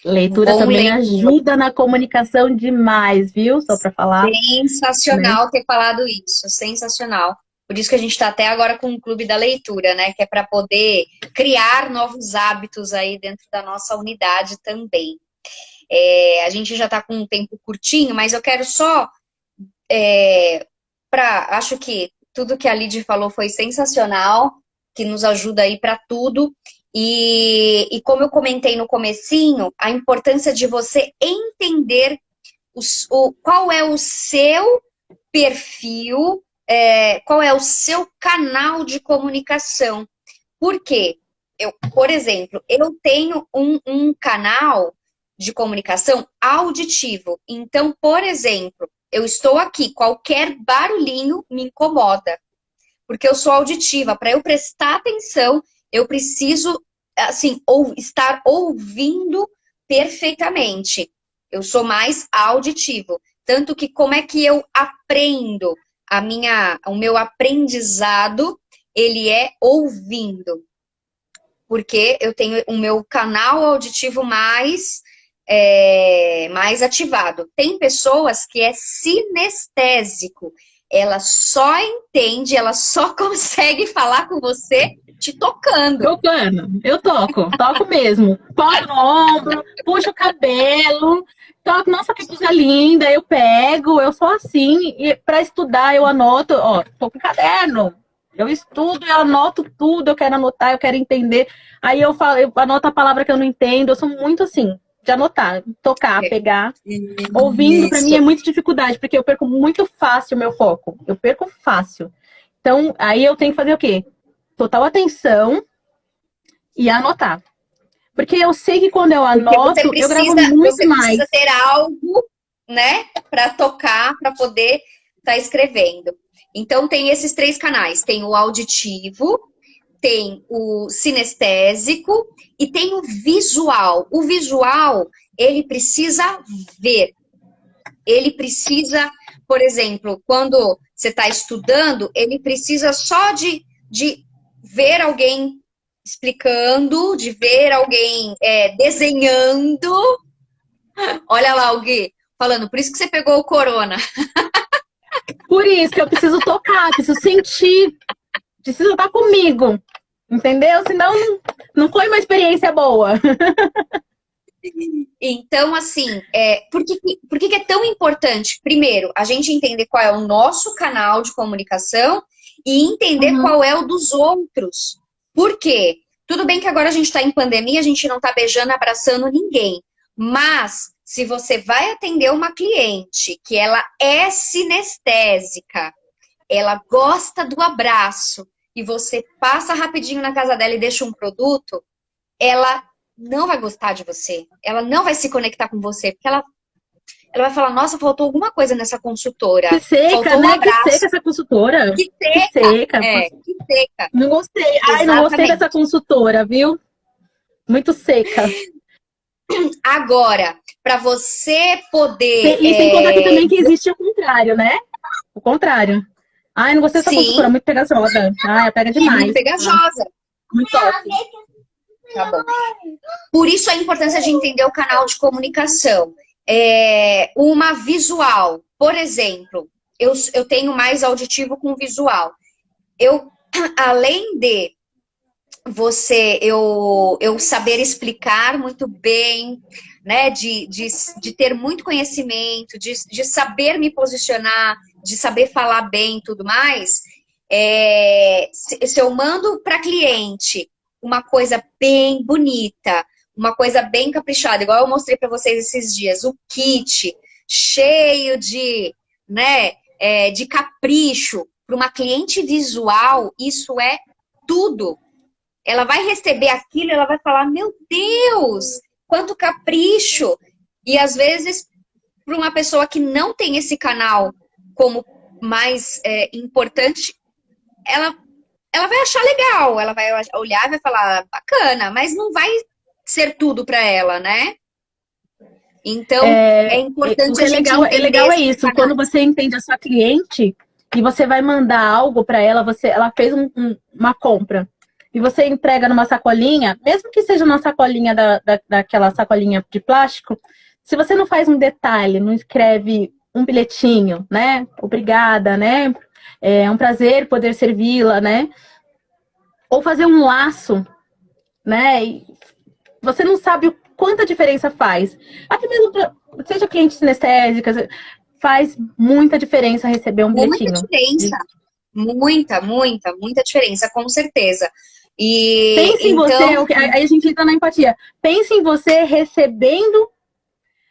Leitura Bom também leitor. ajuda na comunicação demais, viu? Só para falar. Sensacional, né? Ter falado isso, sensacional. Por isso que a gente está até agora com o Clube da Leitura, né? Que é para poder criar novos hábitos aí dentro da nossa unidade também. A gente já está com um tempo curtinho, mas eu quero só... acho que tudo que a Lidy falou foi sensacional, que nos ajuda aí para tudo. E como eu comentei no comecinho, a importância de você entender qual é o seu perfil, qual é o seu canal de comunicação. Por quê? Por exemplo, eu tenho um canal de comunicação auditivo. Então, por exemplo, eu estou aqui, qualquer barulhinho me incomoda, porque eu sou auditiva. Para eu prestar atenção, eu preciso, assim, estar ouvindo perfeitamente. Eu sou mais auditivo. Tanto que como é que eu aprendo? O meu aprendizado, ele é ouvindo. Porque eu tenho o meu canal auditivo mais ativado. Tem pessoas que é sinestésico. Ela só entende, ela só consegue falar com você te tocando. Tocando. Eu toco mesmo. Toco no ombro, puxo o cabelo, toco, nossa, que coisa linda, eu pego, eu sou assim. E para estudar, eu anoto, ó, tô com caderno. Eu estudo, eu anoto tudo, eu quero anotar, eu quero entender. Aí eu anoto a palavra que eu não entendo, eu sou muito assim, de anotar, tocar, pegar. Ouvindo, para mim, é muita dificuldade, porque eu perco muito fácil o meu foco. Eu perco fácil. Então, aí eu tenho que fazer o quê? Total atenção e anotar. Porque eu sei que quando eu anoto, eu gravo muito mais. Você precisa ter algo, né, para tocar, para poder estar escrevendo. Então, tem esses 3 canais. Tem o auditivo, tem o sinestésico e tem o visual. O visual, ele precisa ver. Ele precisa, por exemplo, quando você está estudando, ele precisa só de ver alguém explicando, de ver alguém desenhando. Olha lá o Gui falando, por isso que você pegou o corona. Por isso que eu preciso tocar, preciso sentir, preciso estar comigo, entendeu? Senão não foi uma experiência boa. Então, assim, por que é tão importante? Primeiro, a gente entender qual é o nosso canal de comunicação e entender qual é o dos outros. Por quê? Tudo bem que agora a gente está em pandemia, a gente não está beijando, abraçando ninguém. Mas, se você vai atender uma cliente que ela é sinestésica, ela gosta do abraço, e você passa rapidinho na casa dela e deixa um produto, ela não vai gostar de você. Ela não vai se conectar com você, porque ela vai falar, nossa, faltou alguma coisa nessa consultora. Que seca, faltou né? Que seca essa consultora. Que seca. Que seca. Não gostei. Ai, não gostei dessa consultora, viu? Muito seca. Agora, para você poder... E sem contar aqui também que existe o contrário, né? O contrário. Ai, não gostei dessa consultora, muito pegajosa. Ai, pega demais. Muito pegajosa. Muito top. Tá bom. Por isso a importância de entender o canal de comunicação. Uma visual, por exemplo, eu tenho mais auditivo com visual. Além de eu saber explicar muito bem, né, de ter muito conhecimento, de saber me posicionar, de saber falar bem e tudo mais, se eu mando para cliente uma coisa bem bonita, uma coisa bem caprichada, igual eu mostrei para vocês esses dias, o kit cheio de, né, de capricho, para uma cliente visual, isso é tudo. Ela vai receber aquilo e ela vai falar, meu Deus, quanto capricho! E às vezes, para uma pessoa que não tem esse canal como mais importante, ela vai achar legal, ela vai olhar e vai falar, bacana, mas não vai ser tudo para ela, né? Então, é O importante que a gente é legal é entender isso, quando você entende a sua cliente e você vai mandar algo para ela, ela fez uma compra e você entrega numa sacolinha, mesmo que seja uma sacolinha daquela sacolinha de plástico, se você não faz um detalhe, não escreve um bilhetinho, né? Obrigada, né? É um prazer poder servi-la, né? Ou fazer um laço, né? E você não sabe o quanta diferença faz. Até mesmo, seja cliente sinestésica, faz muita diferença receber um muita bilhetinho. diferença. Muita diferença, com certeza. E Pense em você, então, aí a gente entra na empatia. Pense em você recebendo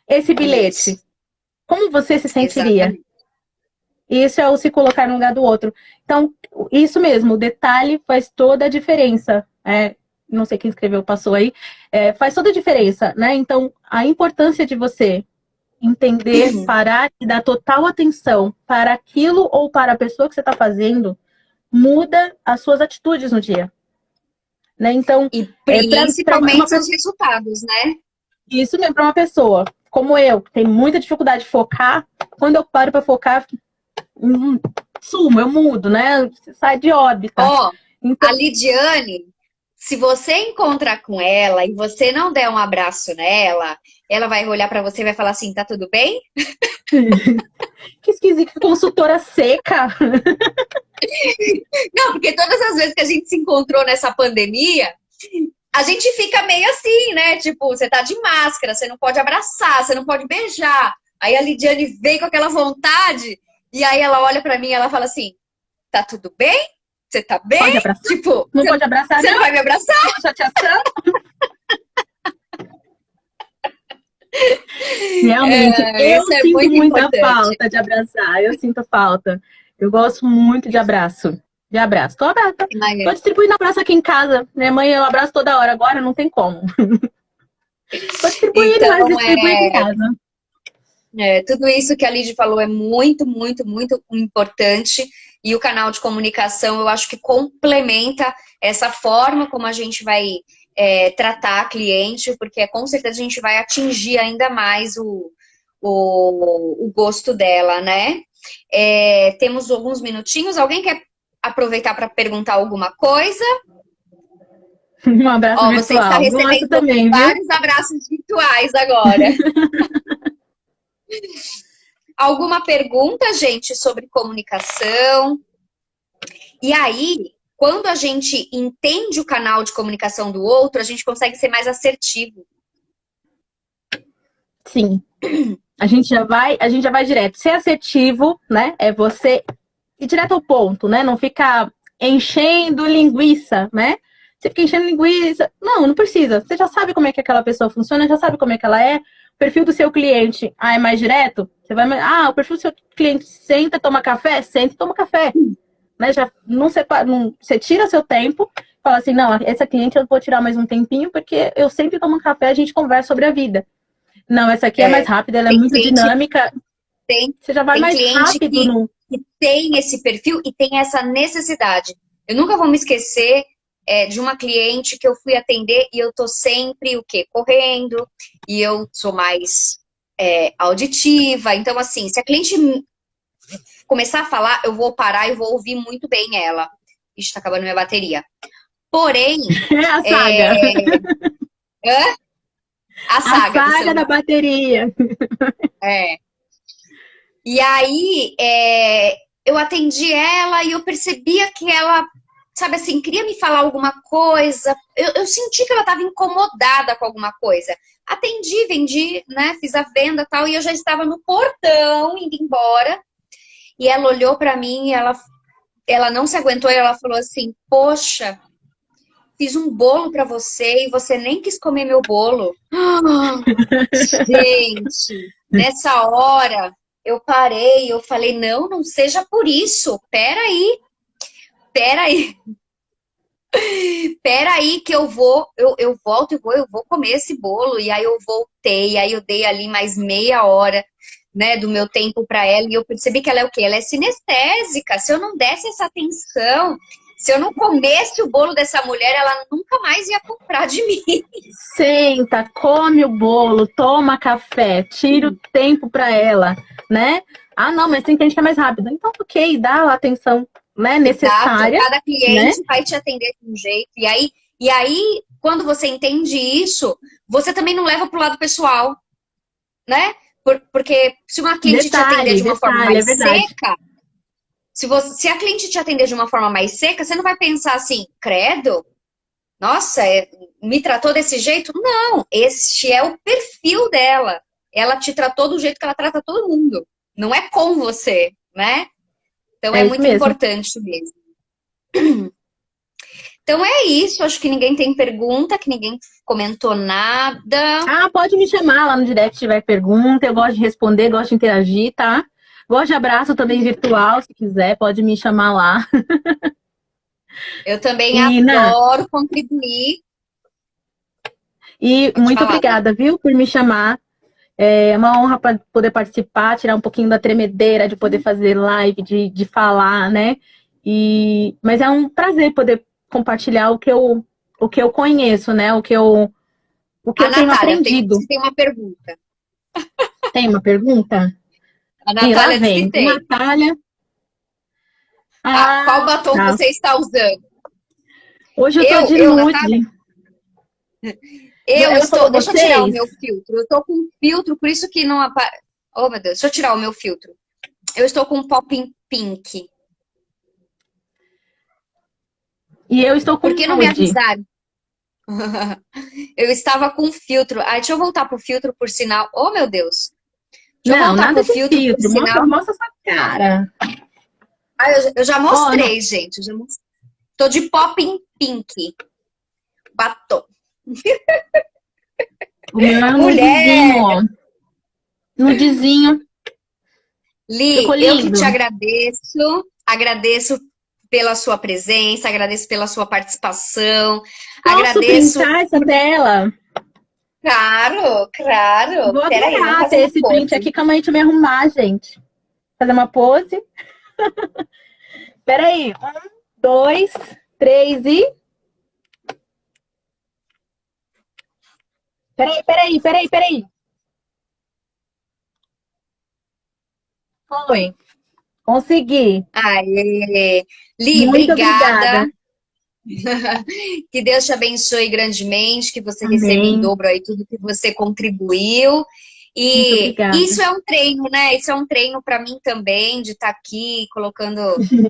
esse bilhete. isso, Como você se sentiria? exatamente. Isso é o se colocar no lugar do outro. Então, isso mesmo, o detalhe faz toda a diferença. Não sei quem escreveu, passou aí. Faz toda a diferença, né? Então, a importância de você entender, parar e dar total atenção para aquilo ou para a pessoa que você está fazendo, muda as suas atitudes no dia. Né? Então, E para uma principalmente os pessoa, resultados, né? isso mesmo, para uma pessoa como eu, que tem muita dificuldade de focar, quando eu paro para focar, sumo, eu mudo, né? Sai de órbita. Ó, Então, a Lidiane, se você encontrar com ela e você não der um abraço nela, ela vai olhar pra você e vai falar assim, tá tudo bem? que esquisito, que consultora seca. Não, porque todas as vezes que a gente se encontrou nessa pandemia, a gente fica meio assim, né? Tipo, você tá de máscara, você não pode abraçar, você não pode beijar. Aí a Lidiane vem com aquela vontade e aí ela olha pra mim e ela fala assim, tá tudo bem? Você tá bem? Pode abraçar? Tipo, Não pode abraçar, você não vai me abraçar? Uma chateação. Realmente, eu Isso é sinto muito muita importante. falta de abraçar. Eu sinto falta. Eu gosto muito de abraço. De abraço. Tô distribuindo abraço aqui em casa. Minha mãe eu abraço toda hora. Agora não tem como. Tô distribuindo, mas Então, distribuir aqui em casa. tudo isso que a Lidy falou é muito importante. E o canal de comunicação, eu acho que complementa essa forma como a gente vai tratar a cliente, porque com certeza a gente vai atingir ainda mais o gosto dela, né? Temos alguns minutinhos. Alguém quer aproveitar para perguntar alguma coisa? Um abraço Ó, você está virtual. Gosto recebendo também, viu? vários abraços virtuais agora. Alguma pergunta, gente, sobre comunicação? E aí, quando a gente entende o canal de comunicação do outro, a gente consegue ser mais assertivo. Sim. A gente já vai direto. Ser assertivo, né? É você ir direto ao ponto, né? Não ficar enchendo linguiça, né? Você fica enchendo linguiça. Não precisa. Você já sabe como é que aquela pessoa funciona, já sabe como é que ela é. O perfil do seu cliente, é mais direto? Você vai, o perfil do seu cliente senta, toma café? Senta e toma café. Né? Já não separa, você tira seu tempo, fala assim, não, essa cliente eu vou tirar mais um tempinho, porque eu sempre tomo um café, a gente conversa sobre a vida. Não, essa aqui é mais rápida, ela é muito dinâmica. Você já vai mais rápido que tem esse perfil e tem essa necessidade. Eu nunca vou me esquecer de uma cliente que eu fui atender e eu tô sempre, correndo, e eu sou mais auditiva. Então, assim, se a cliente começar a falar, eu vou parar e vou ouvir muito bem ela. Ixi, tá acabando minha bateria. Porém... É a saga. A saga da bateria. E aí, eu atendi ela e eu percebia que ela, sabe assim, queria me falar alguma coisa. Eu senti que ela estava incomodada com alguma coisa. Atendi, vendi, né? Fiz a venda e tal, e eu já estava no portão, indo embora. E ela olhou para mim e ela não se aguentou e ela falou assim, poxa, fiz um bolo para você e você nem quis comer meu bolo. Gente, nessa hora eu parei, eu falei, não seja por isso, peraí, que eu volto e eu vou comer esse bolo. E aí eu voltei, e aí eu dei ali mais meia hora, né, do meu tempo para ela, e eu percebi que ela é o quê? Ela é sinestésica. Se eu não desse essa atenção, Se eu não comesse o bolo dessa mulher, ela nunca mais ia comprar de mim. Senta, come o bolo, toma café, tira o tempo para ela, né? Ah, não, mas tem cliente que é mais rápido. Então, ok, dá a atenção, né, Exato, necessária, cada né? cliente vai te atender de um jeito. E aí, quando você entende isso, você também não leva pro lado pessoal, né? Porque se uma cliente te atender de uma forma É mais verdade. seca, se a cliente te atender de uma forma mais seca, você não vai pensar assim, credo, nossa, me tratou desse jeito? Não, este é o perfil dela. Ela te tratou do jeito que ela trata todo mundo. Não é com você, né? Então é É isso muito mesmo. importante mesmo. Então é isso, acho que ninguém tem pergunta, que ninguém comentou nada. Ah, pode me chamar lá no direct se tiver pergunta. Eu gosto de responder, gosto de interagir, tá? Gosto de abraço também virtual, se quiser, pode me chamar lá. Eu também E, Nath, adoro contribuir. e Pode muito falar, Nath. obrigada, viu, por me chamar. É uma honra para poder participar, tirar um pouquinho da tremedeira de poder fazer live, de falar, né? Mas é um prazer poder compartilhar o que eu conheço, né? O que A eu tenho Natália, aprendido. tem uma pergunta. Tem uma pergunta? A E lá Natália disse que vem. tem. Natália. Ah, qual Ah, batom tá. você está usando? Hoje eu tô de Natália, nude. Eu sou com deixa eu tirar o vocês? meu filtro. Eu estou com um filtro, por isso que não aparece. Oh, meu Deus, deixa eu tirar o meu filtro. Eu estou com um pop pink. E eu estou com Por que não me nude. avisaram? Eu estava com filtro. Ah, deixa eu voltar pro filtro, por sinal. Oh, meu Deus. Deixa eu Não, voltar nada pro de filtro, por filtro. sinal. Mostra sua cara. Ah, eu já Ó, não. mostrei, gente. Tô de pop pink. Batom. O meu é um nudezinho, Mulher! ó. Nudezinho. Ficou Li, eu que lindo. te agradeço. Agradeço pela sua presença, agradeço pela sua participação. Posso Agradeço. printar essa tela? Claro, claro. Vou Peraí, vamos adorar fazer ter uma esse print pose. aqui. Calma aí, deixa eu me arrumar, gente. Fazer uma pose. Peraí. 1, 2, 3 e... Peraí. Foi. Consegui. Aê. Li, Muito obrigada. obrigada. Que Deus te abençoe grandemente, que você receba em Amém. dobro aí tudo que você contribuiu. Muito E obrigada. isso é um treino, né? Isso é um treino para mim também, de estar aqui colocando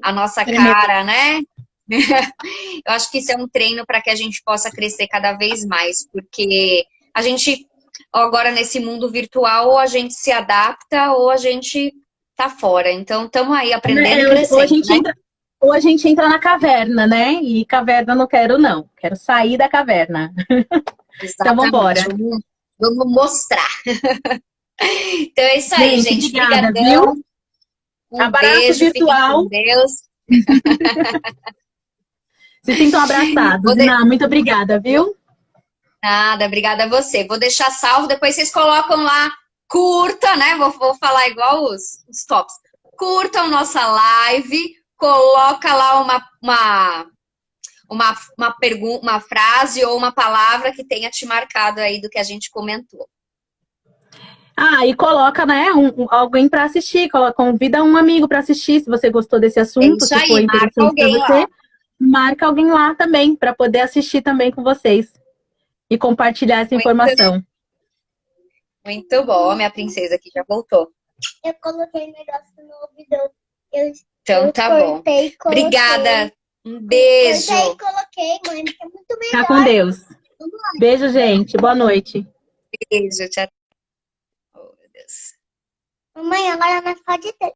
a nossa Tremendo. cara, né? Eu acho que isso é um treino para que a gente possa crescer cada vez mais, porque a gente, agora nesse mundo virtual, ou a gente se adapta ou a gente tá fora. Então, estamos aí aprendendo e Ou a crescendo, gente né? entra, ou a gente entra na caverna, né? E caverna não quero, não. Quero sair da caverna. Então, Exatamente. vambora. Vamos mostrar. Então é isso aí, Gente, gente. obrigada, viu? Brigadão. Um Abraço beijo. Fiquem com virtual. Deus. Se sintam abraçados. Vou de... Ina, muito obrigada, viu? Nada, obrigada a você. Vou deixar salvo, depois vocês colocam lá, curta, né? Vou falar igual os tops. Curtam nossa live, coloca lá uma pergunta, uma frase ou uma palavra que tenha te marcado aí do que a gente comentou. Ah, e coloca, né, alguém para assistir. Convida um amigo para assistir, se você gostou desse É assunto, isso se aí, foi marca interessante para alguém lá. você. Marca alguém lá também, para poder assistir também com vocês. E compartilhar essa Muito, informação. muito bom. Minha princesa aqui já voltou. Eu coloquei negócio no ouvidor. Eu, Então eu tá bom. cortei e coloquei. Obrigada. Um beijo. Cortei e coloquei, mãe. É muito Fica melhor. com Deus. Beijo, gente. Boa noite. Beijo. Tchau. Oh, meu Deus. Mamãe, agora nós pode ter.